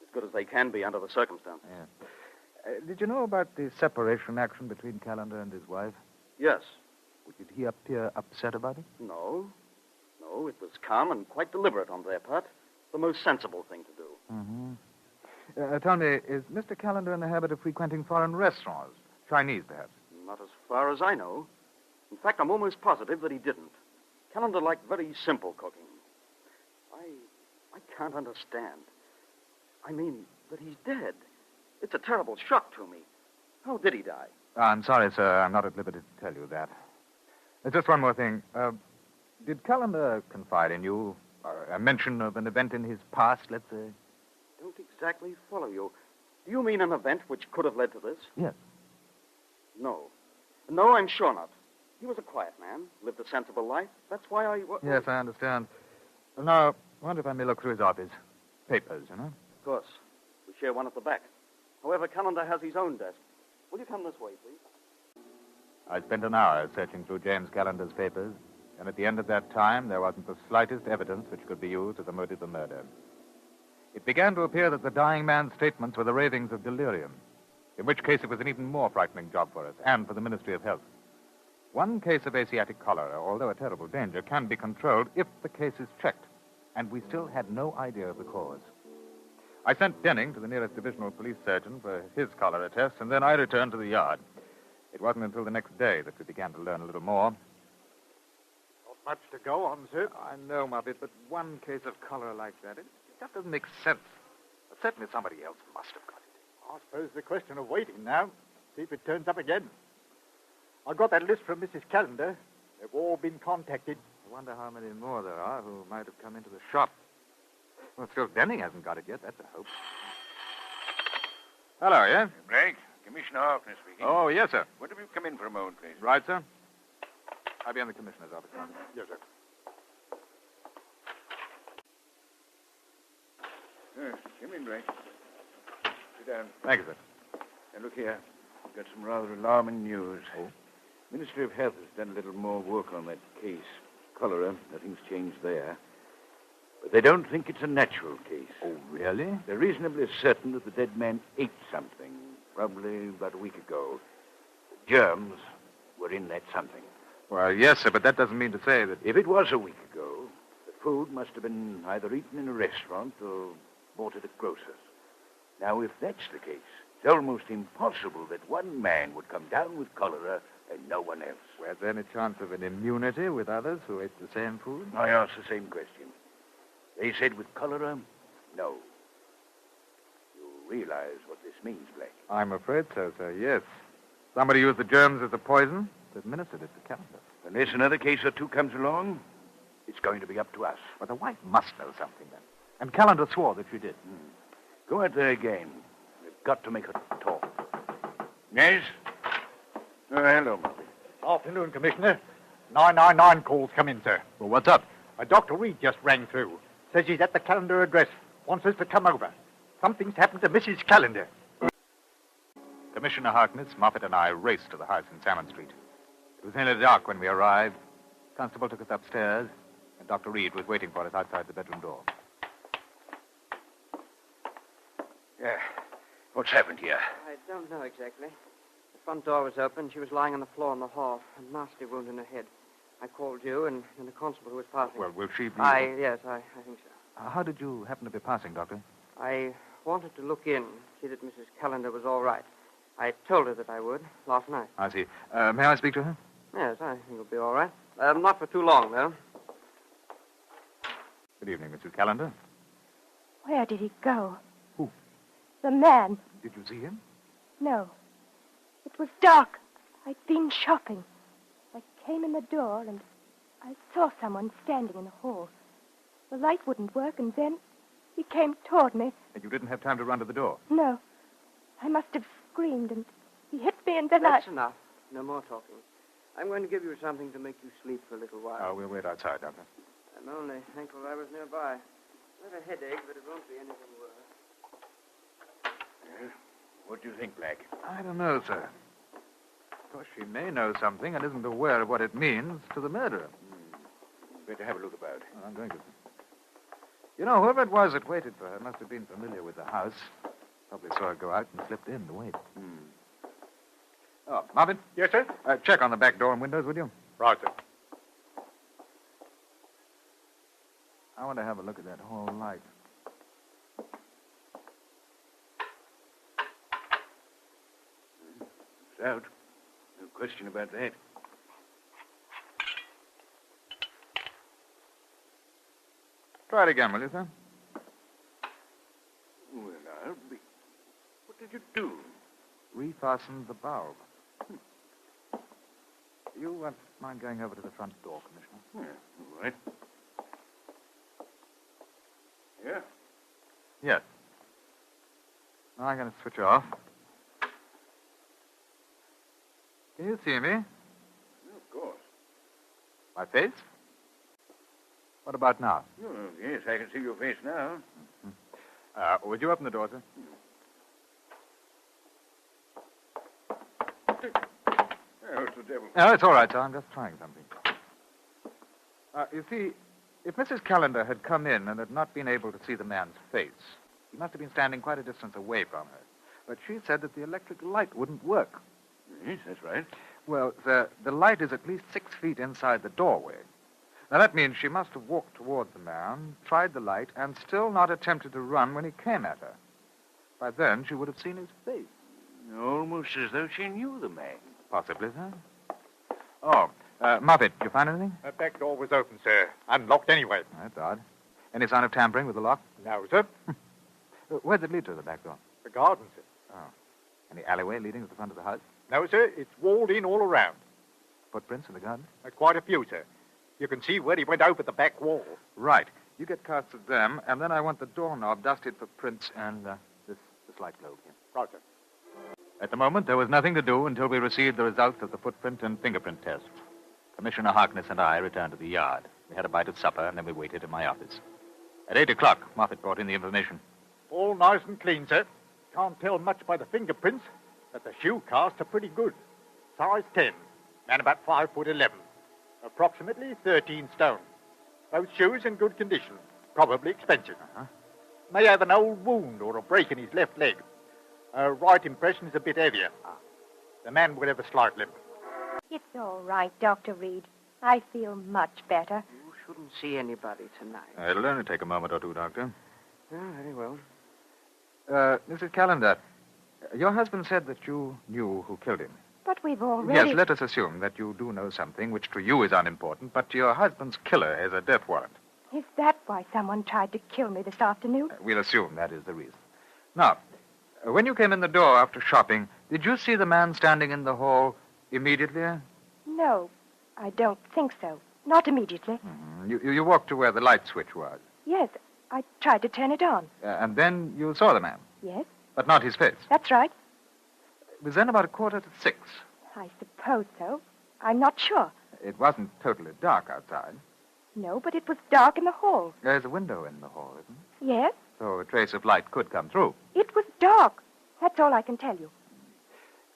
as good as they can be under the circumstances. Yeah. Did you know about the separation action between Callender and his wife? Yes. Did he appear upset about it? No. No, it was calm and quite deliberate on their part. The most sensible thing to do. Mm-hmm. Tell me, is Mr. Callender in the habit of frequenting foreign restaurants? Chinese, perhaps? Not as far as I know. In fact, I'm almost positive that he didn't. Callender liked very simple cooking. I can't understand. I mean, that he's dead. It's a terrible shock to me. How did he die? I'm sorry, sir. I'm not at liberty to tell you that. Just one more thing. Did Callender confide in you? A mention of an event in his past, let's say? Don't exactly follow you. Do you mean an event which could have led to this? Yes. No. No, I'm sure not. He was a quiet man, lived a sensible life. That's why I... Yes, I understand. Now, I wonder if I may look through his office. Papers, you know? Of course. We share one at the back. However, Callender has his own desk. Will you come this way, please? I spent an hour searching through James Callender's papers, and at the end of that time, there wasn't the slightest evidence which could be used as a motive of murder. It began to appear that the dying man's statements were the ravings of delirium, in which case it was an even more frightening job for us and for the Ministry of Health. One case of Asiatic cholera, although a terrible danger, can be controlled if the case is checked, and we still had no idea of the cause. I sent Denning to the nearest divisional police surgeon for his cholera test, and then I returned to the Yard. It wasn't until the next day that we began to learn a little more. Not much to go on, sir. I know, Muppet, but one case of cholera like that, it just doesn't make sense. Certainly somebody else must have got it. I suppose the question of waiting now. See if it turns up again. I got that list from Mrs. Callender. They've all been contacted. I wonder how many more there are who might have come into the shop. Well, still, Denning hasn't got it yet. That's a hope. Hello, yeah? Blake, Commissioner Harkness speaking. Oh, yes, sir. Would you come in for a moment, please? Right, sir. I'll be in the commissioner's office. Yes, sir. Come in, Black. Sit down. Thank you, sir. Now, look here. I've got some rather alarming news. Oh? Ministry of Health has done a little more work on that case. Cholera, nothing's changed there. But they don't think it's a natural case. Oh, really? They're reasonably certain that the dead man ate something, probably about a week ago. The germs were in that something. Well, yes, sir, but that doesn't mean to say that... If it was a week ago, the food must have been either eaten in a restaurant or bought at a grocer's. Now, if that's the case, it's almost impossible that one man would come down with cholera and no one else. Was there any chance of an immunity with others who ate the same food? I asked the same question. They said with cholera, no. You realize what this means, Black? I'm afraid so, sir, yes. Somebody used the germs as a poison, administered it to Calendar. Unless another case or two comes along, it's going to be up to us. But the wife must know something, then. And Calendar swore that she did. Go out there again. We've got to make her talk. Yes? Oh, hello, Murphy. Afternoon, Commissioner. 999 calls come in, sir. Well, what's up? Dr. Reed just rang through. Says he's at the Calendar address. Wants us to come over. Something's happened to Mrs. Calendar. Commissioner Harkness, Moffat, and I raced to the house in Salmon Street. It was nearly dark when we arrived. Constable took us upstairs, and Dr. Reed was waiting for us outside the bedroom door. Yeah. What's happened here? I don't know exactly. The front door was open. She was lying on the floor in the hall. A nasty wound in her head. I called you and the constable who was passing. Well, will she be... Yes, I think so. How did you happen to be passing, Doctor? I wanted to look in, see that Mrs. Calendar was all right. I told her that I would last night. I see. May I speak to her? Yes, I think it'll be all right. Not for too long, though. Good evening, Mrs. Calendar. Where did he go? Who? The man. Did you see him? No. It was dark. I'd been shopping. I came in the door and I saw someone standing in the hall. The light wouldn't work, and then he came toward me. And you didn't have time to run to the door? No. I must have screamed, and he hit me, and then That's enough. No more talking. I'm going to give you something to make you sleep for a little while. Oh, we'll wait outside, Doctor. I'm only thankful I was nearby. I have a headache, but it won't be anything worse. Yes. What do you think, Black? I don't know, sir. Of course, she may know something and isn't aware of what it means to the murderer. Better have a look about. Well, I'm going to. You know, whoever it was that waited for her must have been familiar with the house. Probably saw her go out and slipped in to wait. Oh, Marvin? Yes, sir? Check on the back door and windows, would you? Right, sir. I want to have a look at that hall light. It's out. No question about that. Try it again, will you, sir? Well, I'll be... What did you do? Refastened the bulb. Do you mind going over to the front door, Commissioner? Yeah, all right. Yeah? Yes. Now I'm going to switch off. Can you see me? Yeah, of course. My face? What about now? Oh, yes, I can see your face now. Would you open the door, sir? Oh, it's the devil. No, it's all right, sir. I'm just trying something. You see, if Mrs. Calendar had come in and had not been able to see the man's face, he must have been standing quite a distance away from her. But she said that the electric light wouldn't work. Yes, that's right. Well, sir, the light is at least 6 feet inside the doorway. Now, that means she must have walked toward the man, tried the light, and still not attempted to run when he came at her. By then, she would have seen his face. Almost as though she knew the man. Possibly, sir. Oh, Moffat, did you find anything? The back door was open, sir. Unlocked anyway. That's odd. Any sign of tampering with the lock? No, sir. Where did it lead to, the back door? The garden, sir. Oh. Any alleyway leading to the front of the house? No, sir. It's walled in all around. Footprints in the garden? Quite a few, sir. You can see where he went over the back wall. Right. You get casts of them, and then I want the doorknob dusted for prints and this light globe here. Right, sir. At the moment, there was nothing to do until we received the results of the footprint and fingerprint tests. Commissioner Harkness and I returned to the yard. We had a bite of supper, and then we waited in my office. At 8 o'clock, Moffat brought in the information. All nice and clean, sir. Can't tell much by the fingerprints, but the shoe casts are pretty good. Size 10, man about 5'11", approximately 13 stone. Both shoes in good condition, probably expensive. May have an old wound or a break in his left leg. Right impression is a bit heavier. The man will have a slight limp. It's all right, Dr. Reed. I feel much better. You shouldn't see anybody tonight. It'll only take a moment or two, Doctor. Very well. Mrs. Callender, your husband said that you knew who killed him. But we've already... Yes, let us assume that you do know something which to you is unimportant, but your husband's killer has a death warrant. Is that why someone tried to kill me this afternoon? We'll assume that is the reason. Now, when you came in the door after shopping, did you see the man standing in the hall immediately? No, I don't think so. Not immediately. You walked to where the light switch was. Yes, I tried to turn it on. And then you saw the man, Yes, but not his face. that's right. It was then about 5:45. I suppose so. I'm not sure. It wasn't totally dark outside. No, but it was dark in the hall. There's a window in the hall, isn't Yes, it? So a trace of light could come through. it was dark. That's all I can tell you.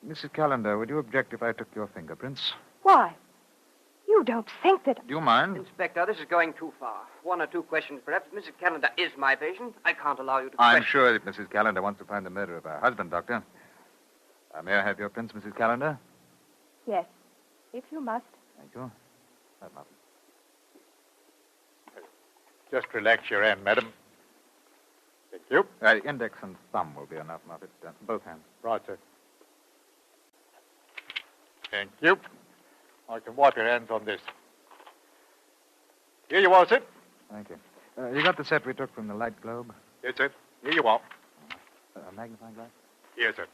Mrs. Callender, would you object if I took your fingerprints? Why? You don't think that... Do you mind? Inspector, this is going too far. One or two questions, perhaps. Mrs. Callender is my patient. I can't allow you to I'm question. sure that Mrs. Callender wants to find the murderer of her husband, Doctor. May I have your prints, Mrs. Callender? Yes, if you must. Thank you. Right, Martin. Just relax your hand, madam. Thank you. Index and thumb will be enough, Moffat. Both hands. Right, sir. Thank you. I can wipe your hands on this. Here you are, sir. Thank you. You got the set we took from the light globe? Yes, sir. Here you are. A magnifying glass? Yes, sir.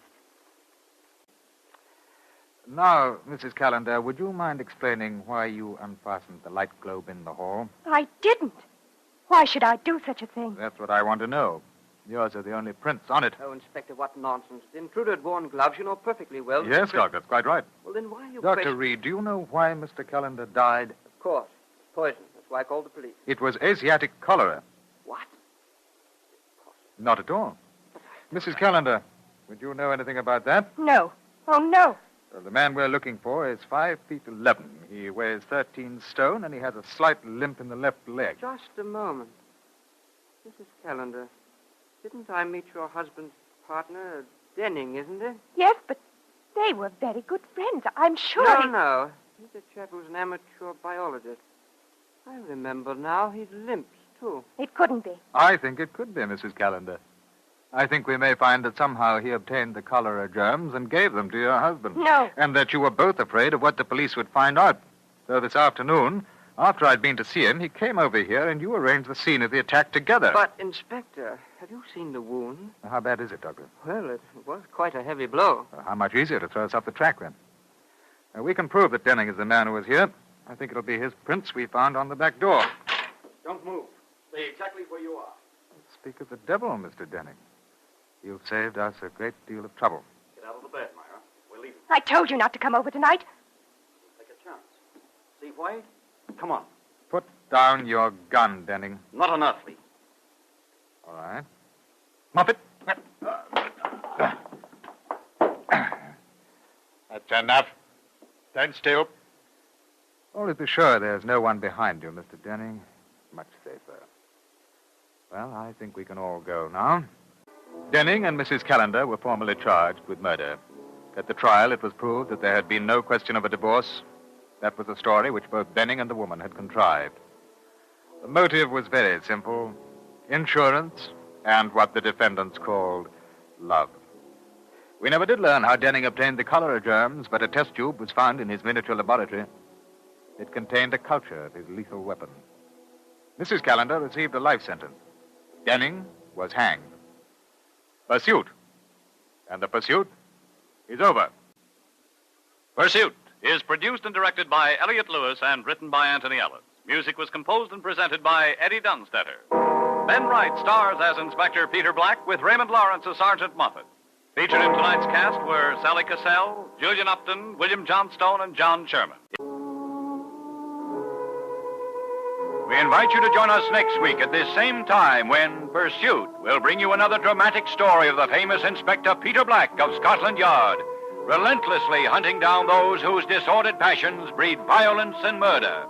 Now, Mrs. Callender, would you mind explaining why you unfastened the light globe in the hall? I didn't. Why should I do such a thing? That's what I want to know. Yours are the only prints on it. Oh, Inspector, what nonsense. The intruder had worn gloves, you know perfectly well. Yes, Doc, that's quite right. Well, then why are you Dr. question- Reed, do you know why Mr. Callender died? Of course. Poison. That's why I called the police. It was Asiatic cholera. What? Not at all. Mrs. Callender, would you know anything about that? No. Oh, no. Well, the man we're looking for is 5'11". He weighs 13 stone, and he has a slight limp in the left leg. Just a moment. Mrs. Callender, didn't I meet your husband's partner, Denning, isn't it? Yes, but they were very good friends. I'm sure No. He's a chap who's an amateur biologist. I remember now. He limps, too. It couldn't be. I think it could be, Mrs. Callender. I think we may find that somehow he obtained the cholera germs and gave them to your husband. No. And that you were both afraid of what the police would find out. So this afternoon, after I'd been to see him, he came over here and you arranged the scene of the attack together. But, Inspector, have you seen the wound? How bad is it, Doctor? Well, it was quite a heavy blow. How much easier to throw us off the track, then? We can prove that Denning is the man who was here. I think it'll be his prints we found on the back door. Don't move. Stay exactly where you are. Speak of the devil, Mr. Denning. You've saved us a great deal of trouble. Get out of the bed, Myra. We're leaving. I told you not to come over tonight. Take a chance. See, White? Come on. Put down your gun, Denning. Not enough, Lee. All right. Muppet. That's enough. Stand still. Only be sure there's no one behind you, Mr. Denning. Much safer. Well, I think we can all go now. Denning and Mrs. Callender were formally charged with murder. At the trial, it was proved that there had been no question of a divorce. That was a story which both Denning and the woman had contrived. The motive was very simple: insurance and what the defendants called love. We never did learn how Denning obtained the cholera germs, but a test tube was found in his miniature laboratory. It contained a culture of his lethal weapon. Mrs. Callender received a life sentence. Denning was hanged. Pursuit. And the pursuit is over. Pursuit is produced and directed by Elliot Lewis and written by Anthony Ellis. Music was composed and presented by Eddie Dunstetter. Ben Wright stars as Inspector Peter Black with Raymond Lawrence as Sergeant Moffat. Featured in tonight's cast were Sally Cassell, Julian Upton, William Johnstone, and John Sherman. We We invite you to join us next week at this same time when Pursuit will bring you another dramatic story of the famous Inspector Peter Black of Scotland Yard, relentlessly hunting down those whose disordered passions breed violence and murder.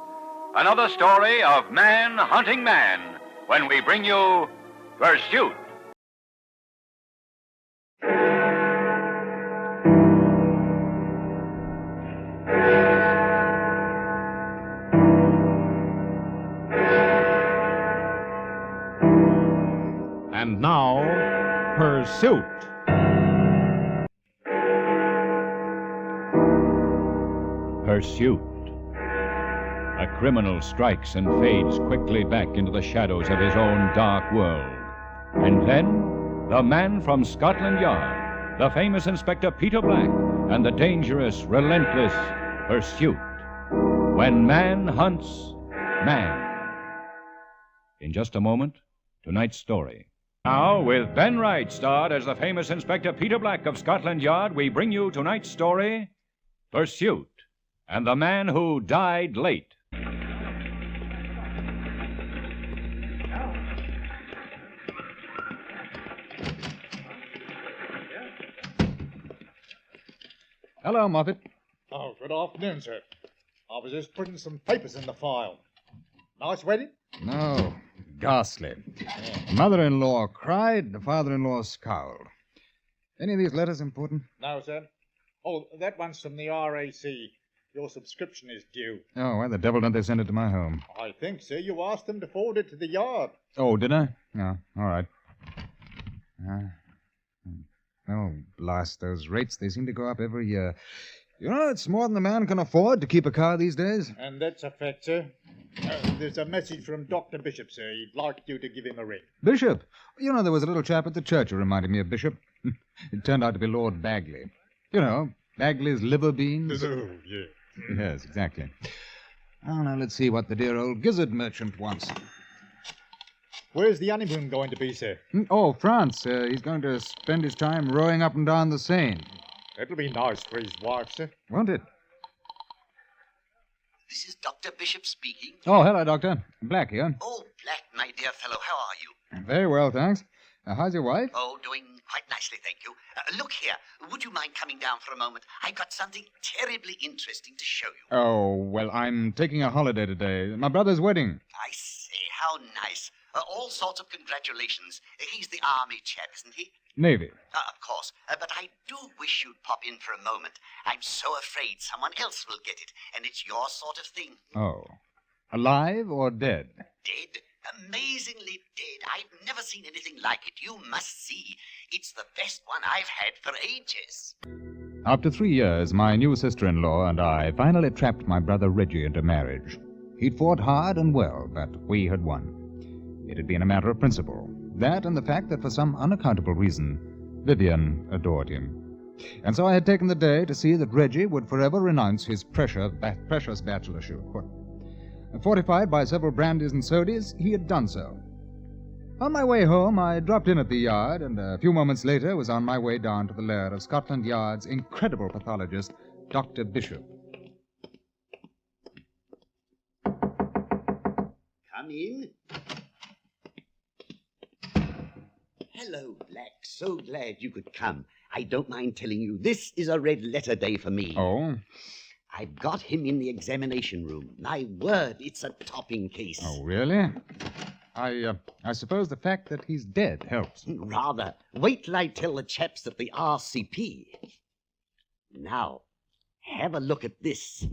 Another story of man hunting man when we bring you Pursuit. And now, Pursuit. Pursuit. A criminal strikes and fades quickly back into the shadows of his own dark world. And then, the man from Scotland Yard, the famous Inspector Peter Black, and the dangerous, relentless Pursuit. When man hunts man. In just a moment, tonight's story. Now, with Ben Wright starred as the famous Inspector Peter Black of Scotland Yard, we bring you tonight's story, Pursuit, and the man who died late. Hello, Moffat. Oh, good afternoon, sir. I was just putting some papers in the file. Nice wedding? No, ghastly. The mother-in-law cried, the father-in-law scowled. Any of these letters important? No, sir. Oh, that one's from the RAC. Your subscription is due. Oh, why the devil don't they send it to my home? I think, sir, you asked them to forward it to the yard. Oh, did I? No, all right. Oh, blast those rates. They seem to go up every year. You know, it's more than a man can afford to keep a car these days. And that's a fact, sir. There's a message from Dr. Bishop, sir. He'd like you to give him a ring. Bishop? You know, there was a little chap at the church who reminded me of Bishop. It turned out to be Lord Bagley. You know, Bagley's liver beans. Oh, yeah. Yes, exactly. Oh, now let's see what the dear old gizzard merchant wants. Where's the honeymoon going to be, sir? Oh, France. He's going to spend his time rowing up and down the Seine. That'll be nice for his wife, sir. Won't it? This is Dr. Bishop speaking. Oh, hello, Doctor. Black here. Oh, Black, my dear fellow, how are you? Very well, thanks. How's your wife? Oh, doing quite nicely, thank you. Look here, would you mind coming down for a moment? I've got something terribly interesting to show you. Oh, well, I'm taking a holiday today. My brother's wedding. I say, how nice. All sorts of congratulations. He's the army chap, isn't he? Navy. Of course. But I do wish you'd pop in for a moment. I'm so afraid someone else will get it, and it's your sort of thing. Oh. Alive or dead? Dead. Amazingly dead. I've never seen anything like it. You must see. It's the best one I've had for ages. After 3 years, my new sister-in-law and I finally trapped my brother Reggie into marriage. He'd fought hard and well, but we had won. It had been a matter of principle. That and the fact that for some unaccountable reason, Vivian adored him. And so I had taken the day to see that Reggie would forever renounce his precious bachelorship. Fortified by several brandies and sodies, he had done so. On my way home, I dropped in at the yard, and a few moments later was on my way down to the lair of Scotland Yard's incredible pathologist, Dr. Bishop. Come in. Hello, Black. So glad you could come. I don't mind telling you, this is a red letter day for me. Oh? I've got him in the examination room. My word, it's a topping case. Oh, really? I suppose the fact that he's dead helps. Rather. Wait till I tell the chaps at the RCP. Now, have a look at this.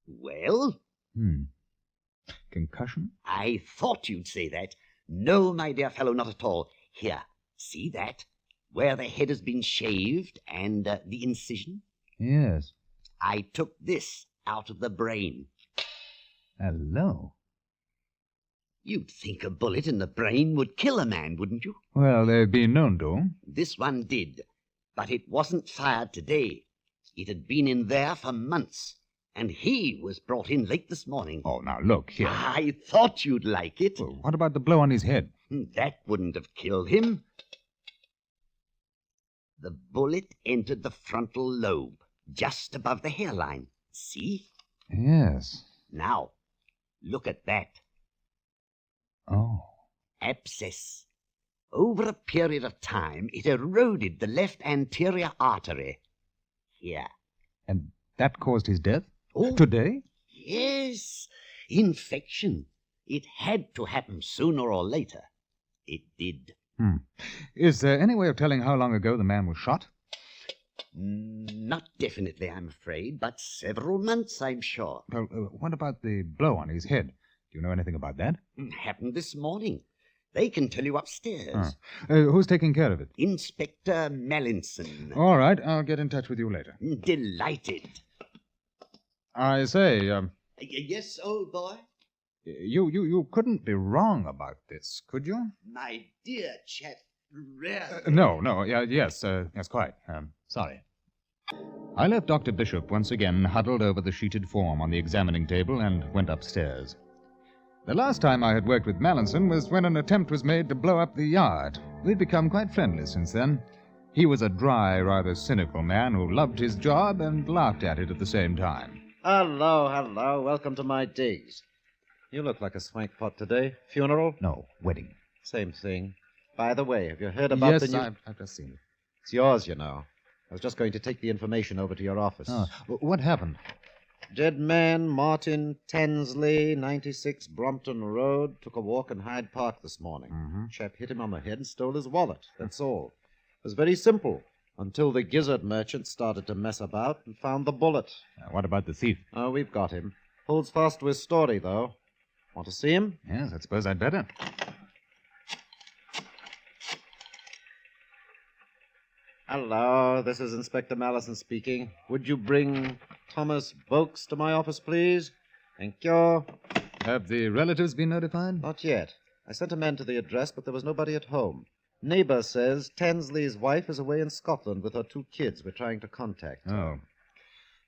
Well? Concussion? I thought you'd say that. No, my dear fellow, not at all. Here, see that? Where the head has been shaved and the incision? Yes. I took this out of the brain. Hello. You'd think a bullet in the brain would kill a man, wouldn't you? Well, they've been known to. This one did, but it wasn't fired today. It had been in there for months, and he was brought in late this morning. Oh, now look here. I thought you'd like it. Well, what about the blow on his head? That wouldn't have killed him. The bullet entered the frontal lobe, just above the hairline. See? Yes. Now, Look at that. Oh. Abscess. Over a period of time, it eroded the left anterior artery. Here. And that caused his death? Oh. Today? Yes. Infection. It had to happen sooner or later. It did. Is there any way of telling how long ago the man was shot? Not definitely, I'm afraid, but several months, I'm sure. Well, what about the blow on his head? Do you know anything about that? Happened this morning. They can tell you upstairs. Who's taking care of it? Inspector Mallinson. All right, I'll get in touch with you later. Delighted. I say, Yes, old boy? you couldn't be wrong about this, could you? My dear chap, rarely. Yes, quite. Sorry. I left Dr. Bishop once again huddled over the sheeted form on the examining table and went upstairs. The last time I had worked with Mallinson was when an attempt was made to blow up the yard. We'd become quite friendly since then. He was a dry, rather cynical man who loved his job and laughed at it at the same time. Hello. Welcome to my digs. You look like a swank pot today. Funeral? No, wedding. Same thing. By the way, have you heard about the new... Yes, I've just seen it. It's yours, you know. I was just going to take the information over to your office. What happened? Dead man, Martin Tansley, 96 Brompton Road, took a walk in Hyde Park this morning. Chap hit him on the head and stole his wallet. That's all. It was very simple, until the gizzard merchant started to mess about and found the bullet. What about the thief? Oh, we've got him. Holds fast to his story, though. Want to see him? Yes, I suppose I'd better. Hello, this is Inspector Mallinson speaking. Would you bring Thomas Boakes to my office, please? Thank you. Have the relatives been notified? Not yet. I sent a man to the address, but there was nobody at home. Neighbor says Tansley's wife is away in Scotland with her 2 kids. We're trying to contact her. Oh.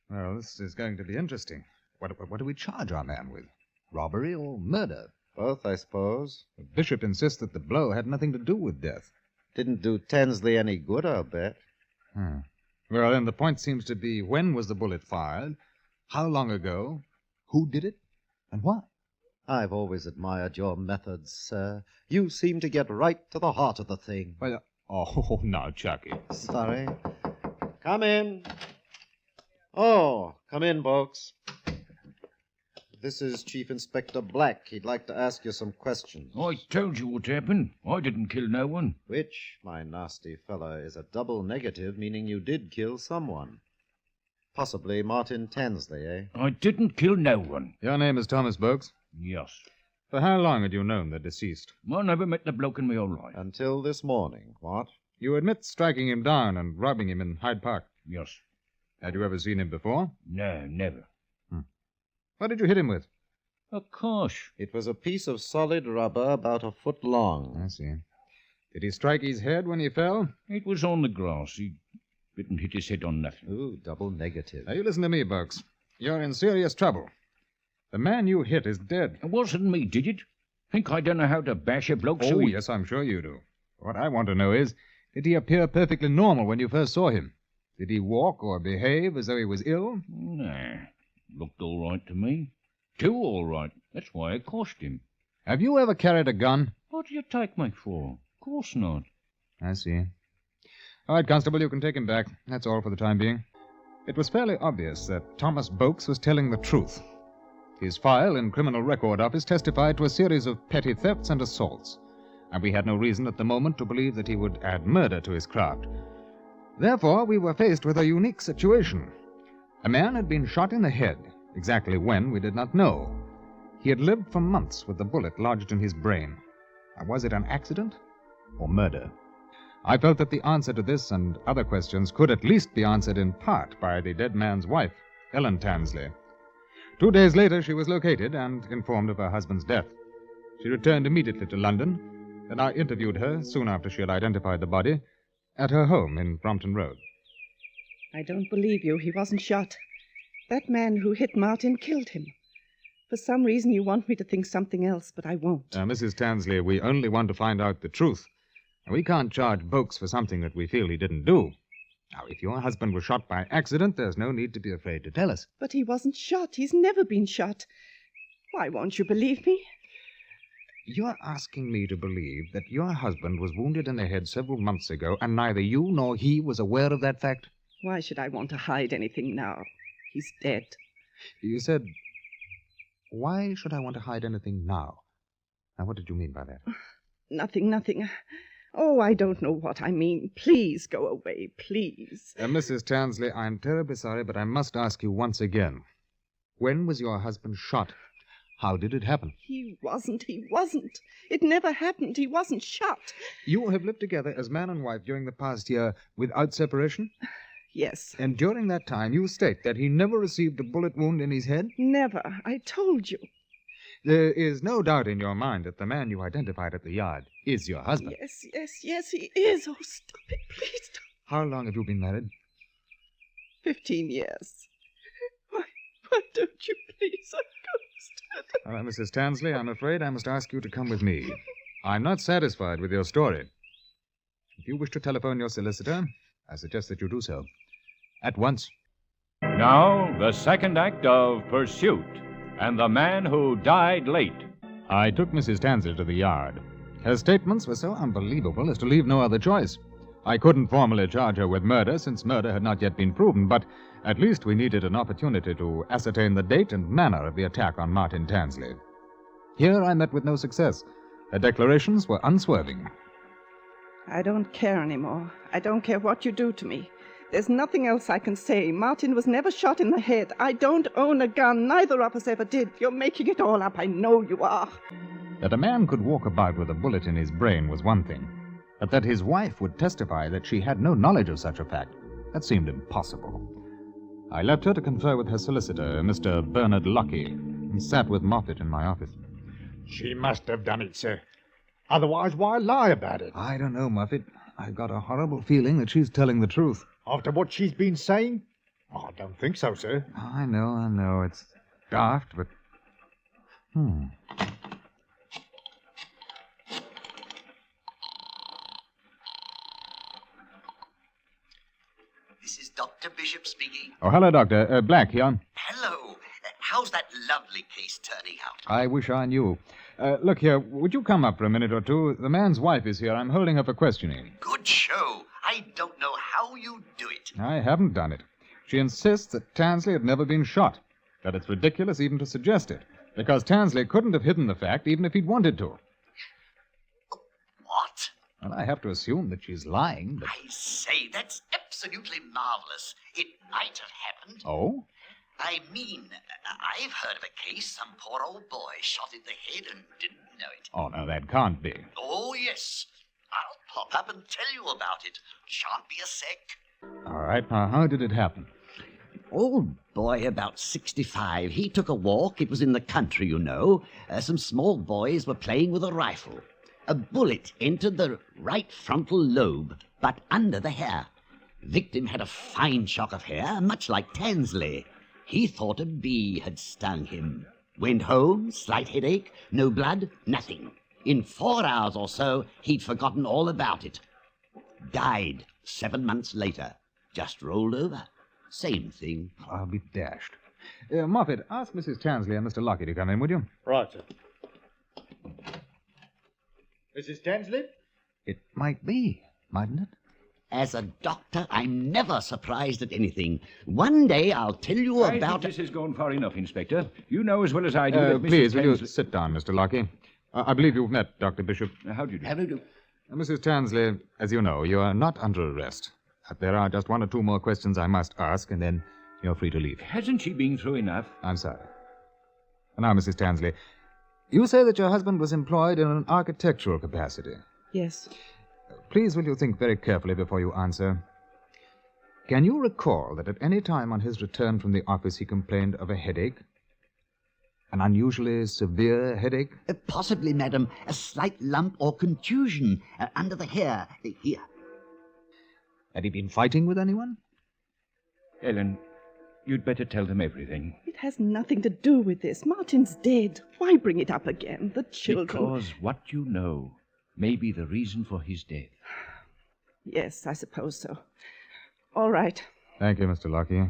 Well, this is going to be interesting. What do we charge our man with? Robbery or murder? Both, I suppose. The bishop insists that the blow had nothing to do with death. Didn't do Tansley any good, I'll bet. Well, then the point seems to be when was the bullet fired, how long ago, who did it, and why? I've always admired your methods, sir. You seem to get right to the heart of the thing. Well, now, Chucky. Sorry. Come in. Oh, come in, Boakes. This is Chief Inspector Black. He'd like to ask you some questions. I told you what happened. I didn't kill no one. Which, my nasty fellow, is a double negative, meaning you did kill someone. Possibly Martin Tansley, eh? I didn't kill no one. Your name is Thomas Boakes? Yes. For how long had you known the deceased? I never met the bloke in my whole life. Until this morning, what? You admit striking him down and robbing him in Hyde Park? Yes. Had you ever seen him before? No, never. What did you hit him with? A cosh. It was a piece of solid rubber about a foot long. I see. Did he strike his head when he fell? It was on the grass. He didn't hit his head on nothing. Ooh, double negative. Now, you listen to me, Boakes. You're in serious trouble. The man you hit is dead. It wasn't me, did it? Think I don't know how to bash a bloke so he... Yes, I'm sure you do. What I want to know is, did he appear perfectly normal when you first saw him? Did he walk or behave as though he was ill? Nah. Looked all right to me. Too all right. That's why I coshed him. Have you ever carried a gun? What do you take me for? Of course not. I see. All right, Constable, you can take him back. That's all for the time being. It was fairly obvious that Thomas Boakes was telling the truth. His file in Criminal Record Office testified to a series of petty thefts and assaults, and we had no reason at the moment to believe that he would add murder to his craft. Therefore, we were faced with a unique situation. A man had been shot in the head. Exactly when, we did not know. He had lived for months with the bullet lodged in his brain. Was it an accident or murder? I felt that the answer to this and other questions could at least be answered in part by the dead man's wife, Ellen Tansley. 2 days later, she was located and informed of her husband's death. She returned immediately to London, and I interviewed her, soon after she had identified the body, at her home in Brompton Road. I don't believe you. He wasn't shot. That man who hit Martin killed him. For some reason, you want me to think something else, but I won't. Mrs. Tansley, we only want to find out the truth. We can't charge Boakes for something that we feel he didn't do. Now, if your husband was shot by accident, there's no need to be afraid to tell us. But he wasn't shot. He's never been shot. Why won't you believe me? You're asking me to believe that your husband was wounded in the head several months ago, and neither you nor he was aware of that fact? Why should I want to hide anything now? He's dead. You said, why should I want to hide anything now? Now, what did you mean by that? Nothing. Oh, I don't know what I mean. Please go away, please. Mrs. Tansley, I'm terribly sorry, but I must ask you once again. When was your husband shot? How did it happen? He wasn't. It never happened. He wasn't shot. You have lived together as man and wife during the past year without separation? Yes. And during that time, you state that he never received a bullet wound in his head? Never. I told you. There is no doubt in your mind that the man you identified at the yard is your husband. Yes, he is. Oh, stop it, please. How long have you been married? 15 years. Why don't you please? Mrs. Tansley, I'm afraid I must ask you to come with me. I'm not satisfied with your story. If you wish to telephone your solicitor, I suggest that you do so. At once. Now, the second act of Pursuit and the Man Who Died Late. I took Mrs. Tansley to the yard. Her statements were so unbelievable as to leave no other choice. I couldn't formally charge her with murder, since murder had not yet been proven, but at least we needed an opportunity to ascertain the date and manner of the attack on Martin Tansley. Here I met with no success. Her declarations were unswerving. I don't care anymore. I don't care what you do to me. There's nothing else I can say. Martin was never shot in the head. I don't own a gun. Neither of us ever did. You're making it all up. I know you are. That a man could walk about with a bullet in his brain was one thing, but that his wife would testify that she had no knowledge of such a fact, that seemed impossible. I left her to confer with her solicitor, Mr. Bernard Lockie, and sat with Moffat in my office. She must have done it, sir. Otherwise, why lie about it? I don't know, Moffat. I've got a horrible feeling that she's telling the truth. After what she's been saying? Oh, I don't think so, sir. I know. It's daft, but... This is Dr. Bishop speaking. Oh, hello, Doctor. Black here. Hello. How's that lovely case turning out? I wish I knew. Look here, would you come up for a minute or two? The man's wife is here. I'm holding her for questioning. Good show. I don't know how you do it. I haven't done it. She insists that Tansley had never been shot, that it's ridiculous even to suggest it, because Tansley couldn't have hidden the fact even if he'd wanted to. What? Well, I have to assume that she's lying, but... I say, that's absolutely marvelous. It might have happened. Oh? I mean, I've heard of a case, some poor old boy shot in the head and didn't know it. Oh, no, that can't be. Oh, yes. I'll pop up and tell you about it. Shan't be a sec. All right, now, how did it happen? Old boy, about 65. He took a walk. It was in the country, you know. Some small boys were playing with a rifle. A bullet entered the right frontal lobe, but under the hair. Victim had a fine shock of hair, much like Tansley. He thought a bee had stung him. Went home, slight headache, no blood, nothing. In 4 hours or so, he'd forgotten all about it. Died 7 months later. Just rolled over. Same thing. I'll be dashed. Moffat, ask Mrs. Tansley and Mr. Lockie to come in, would you? Right, sir. Mrs. Tansley? It might be, mightn't it? As a doctor, I'm never surprised at anything. One day I'll tell you I about... think this has gone far enough, Inspector. You know as well as I do that Mrs. Please, will you Tansley... sit down, Mr. Lockie? I believe you've met Dr. Bishop. How do you do? How do you do? Mrs. Tansley, as you know, you are not under arrest. There are just 1 or 2 more questions I must ask, and then you're free to leave. Hasn't she been through enough? I'm sorry. Now, Mrs. Tansley, you say that your husband was employed in an architectural capacity. Yes. Please, will you think very carefully before you answer? Can you recall that at any time on his return from the office he complained of a headache? An unusually severe headache? Possibly, madam. A slight lump or contusion under the hair. Here. Had he been fighting with anyone? Ellen, you'd better tell them everything. It has nothing to do with this. Martin's dead. Why bring it up again? The children... Because what you know may be the reason for his death. Yes, I suppose so. All right. Thank you, Mr. Lockie.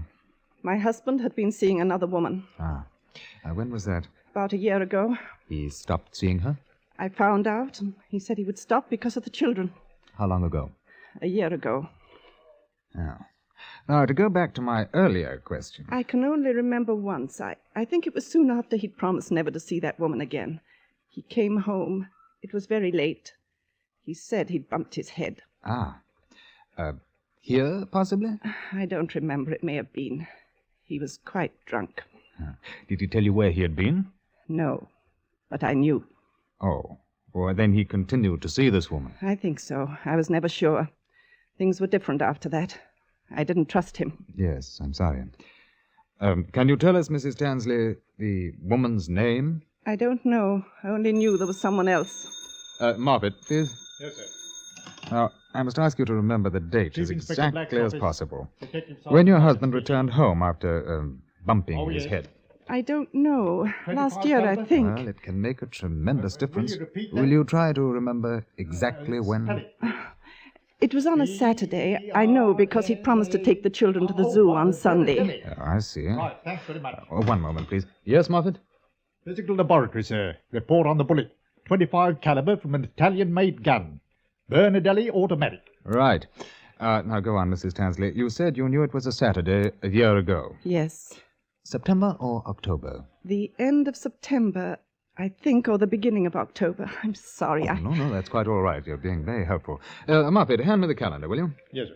My husband had been seeing another woman. When was that? about a year ago. He stopped seeing her? I found out, and he said he would stop because of the children. How long ago? A year ago. Oh. Now, to go back to my earlier question. I can only remember once. I think it was soon after he'd promised never to see that woman again. He came home. It was very late. He said he'd bumped his head. Ah. Here, possibly? I don't remember. It may have been. He was quite drunk. Did he tell you where he had been? No, but I knew. Oh. Well, then he continued to see this woman. I think so. I was never sure. Things were different after that. I didn't trust him. Yes, I'm sorry. Can you tell us, Mrs. Tansley, the woman's name? I don't know. I only knew there was someone else. Moffat, please. Yes, sir. Now, I must ask you to remember the date Chief as Inspector exactly Black's as office. possible. Detective Sergeant When your Martin husband returned home after bumping his head. I don't know. Last year, I think. Well, it can make a tremendous difference. repeat that? Will you try to remember exactly when? It was on a Saturday. I know because he'd promised to take the children to the zoo on Sunday. Oh, I see. Right, thanks very much. One moment, please. Yes, Moffat? Physical laboratory, sir. Report on the bullet. 25 caliber from an Italian-made gun. Bernadelli automatic. Right. Now go on, Mrs. Tansley. You said you knew it was a Saturday a year ago. Yes. September or October? The end of September, I think, or the beginning of October. I'm sorry. No, that's quite all right. You're being very helpful. Moffat, hand me the calendar, will you? Yes,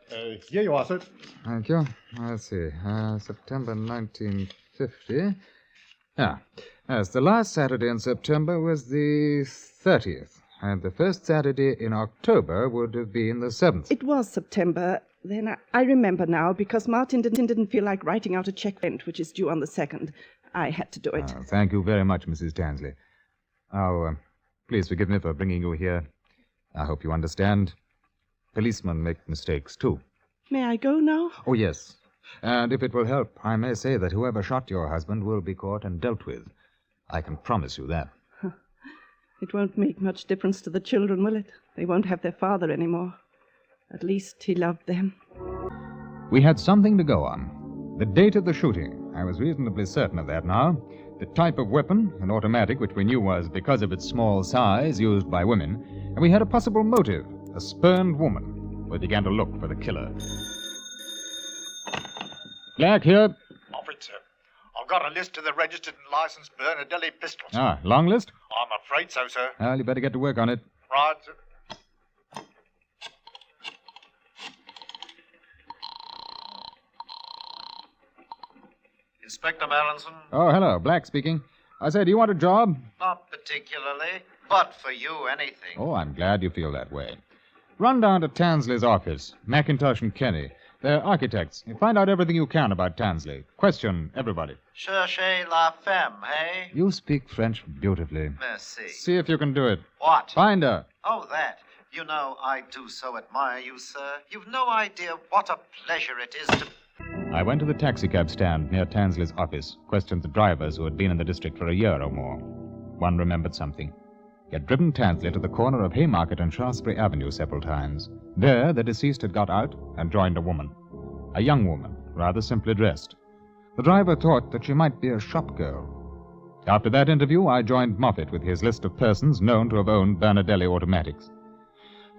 sir. Here you are, sir. Thank you. Let's see. September 1950. Yes, the last Saturday in September was the 30th, and the first Saturday in October would have been the 7th. It was September. Then I remember now, because Martin didn't feel like writing out a check rent, which is due on the 2nd. I had to do it. Thank you very much, Mrs. Tansley. Now, please forgive me for bringing you here. I hope you understand. Policemen make mistakes, too. May I go now? Oh, yes. And if it will help, I may say that whoever shot your husband will be caught and dealt with. I can promise you that. It won't make much difference to the children, will it? They won't have their father anymore. At least he loved them. We had something to go on. The date of the shooting. I was reasonably certain of that now. The type of weapon, an automatic, which we knew was, because of its small size, used by women. And we had a possible motive, a spurned woman. We began to look for the killer. Black here. Moffat, sir. I've got a list of the registered and licensed Bernadelli pistols. Long list? I'm afraid so, sir. Well, you better get to work on it. Right, sir. Inspector Mallinson? Oh, hello. Black speaking. I said, do you want a job? Not particularly, but for you, anything. Oh, I'm glad you feel that way. Run down to Tansley's office, McIntosh and Kenny. They're architects. Find out everything you can about Tansley. Question everybody. Cherchez la femme, eh? You speak French beautifully. Merci. See if you can do it. What? Find her. Oh, that. You know, I do so admire you, sir. You've no idea what a pleasure it is to... I went to the taxicab stand near Tansley's office, questioned the drivers who had been in the district for a year or more. One remembered something. He had driven Tansley to the corner of Haymarket and Shaftesbury Avenue several times. There, the deceased had got out and joined a woman. A young woman, rather simply dressed. The driver thought that she might be a shop girl. After that interview, I joined Moffat with his list of persons known to have owned Bernadelli automatics.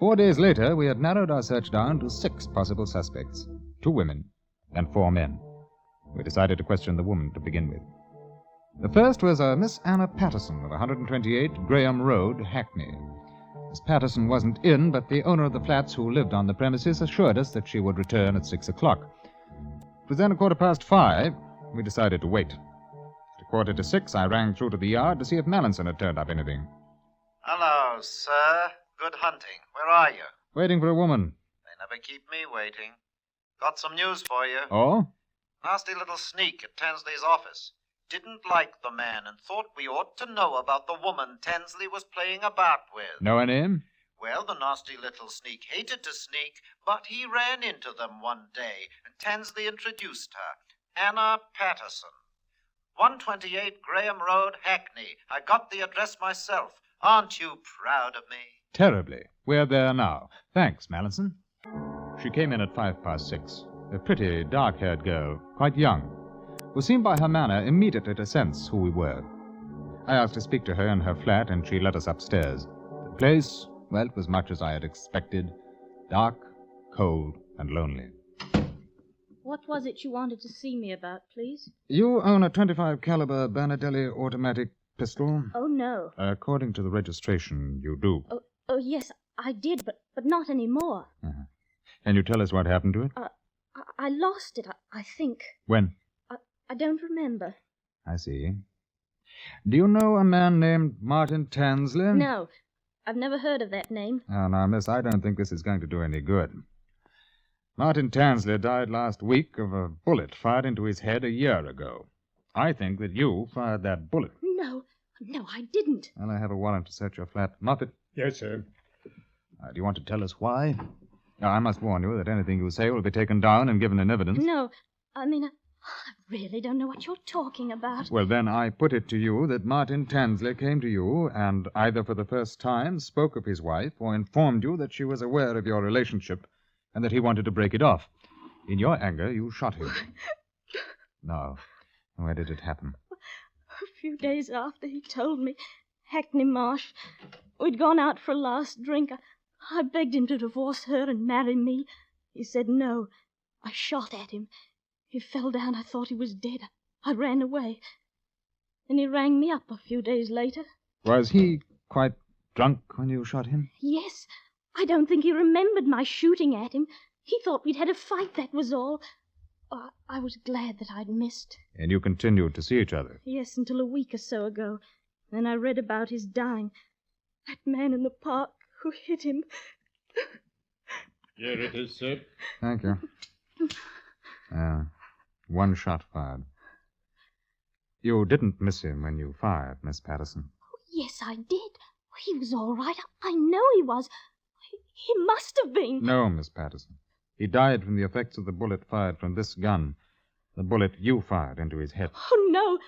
4 days later, we had narrowed our search down to 6 possible suspects. 2 women and 4 men. We decided to question the woman to begin with. The first was a Miss Anna Patterson of 128 Graham Road, Hackney. Miss Patterson wasn't in, but the owner of the flats who lived on the premises assured us that she would return at 6 o'clock. It was then 5:15. We decided to wait. At 5:45, I rang through to the yard to see if Mallinson had turned up anything. Hello, sir. Good hunting. Where are you? Waiting for a woman. They never keep me waiting. Got some news for you. Oh? Nasty little sneak at Tansley's office. Didn't like the man and thought we ought to know about the woman Tansley was playing about with. Know her name? Well, the nasty little sneak hated to sneak, but he ran into them one day, and Tansley introduced her. Anna Patterson. 128 Graham Road, Hackney. I got the address myself. Aren't you proud of me? Terribly. We're there now. Thanks, Mallinson. She came in at 6:05. A pretty, dark-haired girl, quite young, who seemed by her manner immediately to sense who we were. I asked to speak to her in her flat, and she let us upstairs. The place, well, it was much as I had expected. Dark, cold, and lonely. What was it you wanted to see me about, please? You own a .25 caliber Bernadelli automatic pistol? Oh, no. According to the registration, you do. Oh, yes, I did, but not anymore. Uh-huh. Can you tell us what happened to it? I lost it, I think. When? I don't remember. I see. Do you know a man named Martin Tansley? No, I've never heard of that name. Oh, now, miss, I don't think this is going to do any good. Martin Tansley died last week of a bullet fired into his head a year ago. I think that you fired that bullet. No, I didn't. Well, I have a warrant to search your flat. Moffat? Yes, sir. Do you want to tell us why? I must warn you that anything you say will be taken down and given in evidence. No, I mean, I really don't know what you're talking about. Well, then, I put it to you that Martin Tansley came to you and either for the first time spoke of his wife or informed you that she was aware of your relationship and that he wanted to break it off. In your anger, you shot him. No. Where did it happen? A few days after he told me, Hackney Marsh, we'd gone out for a last drink. I begged him to divorce her and marry me. He said no. I shot at him. He fell down. I thought he was dead. I ran away. Then he rang me up a few days later. Was he quite drunk when you shot him? Yes. I don't think he remembered my shooting at him. He thought we'd had a fight, that was all. I was glad that I'd missed. And you continued to see each other? Yes, until a week or so ago. Then I read about his dying. That man in the park who hit him. Here it is, sir. Thank you. One shot fired. You didn't miss him when you fired, Miss Patterson. Oh, yes, I did. He was all right. I know he was. He must have been. No, Miss Patterson. He died from the effects of the bullet fired from this gun. The bullet you fired into his head. Oh, no,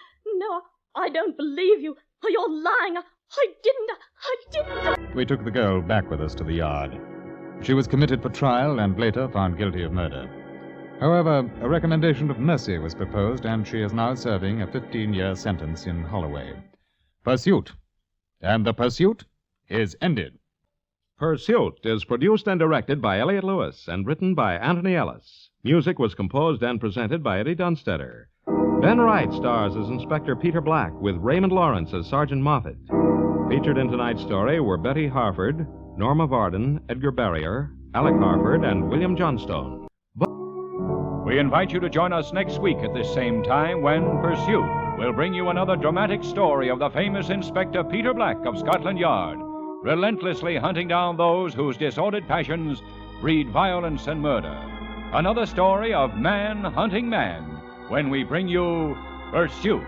I don't believe you. Oh, you're lying. I didn't. We took the girl back with us to the yard. She was committed for trial and later found guilty of murder. However, a recommendation of mercy was proposed, and she is now serving a 15-year sentence in Holloway. Pursuit. And the pursuit is ended. Pursuit is produced and directed by Elliott Lewis and written by Anthony Ellis. Music was composed and presented by Eddie Dunstetter. Ben Wright stars as Inspector Peter Black with Raymond Lawrence as Sergeant Moffat. Featured in tonight's story were Betty Harford, Norma Varden, Edgar Barrier, Alec Harford, and William Johnstone. We invite you to join us next week at this same time when Pursuit will bring you another dramatic story of the famous Inspector Peter Black of Scotland Yard, relentlessly hunting down those whose disordered passions breed violence and murder. Another story of man hunting man when we bring you Pursuit.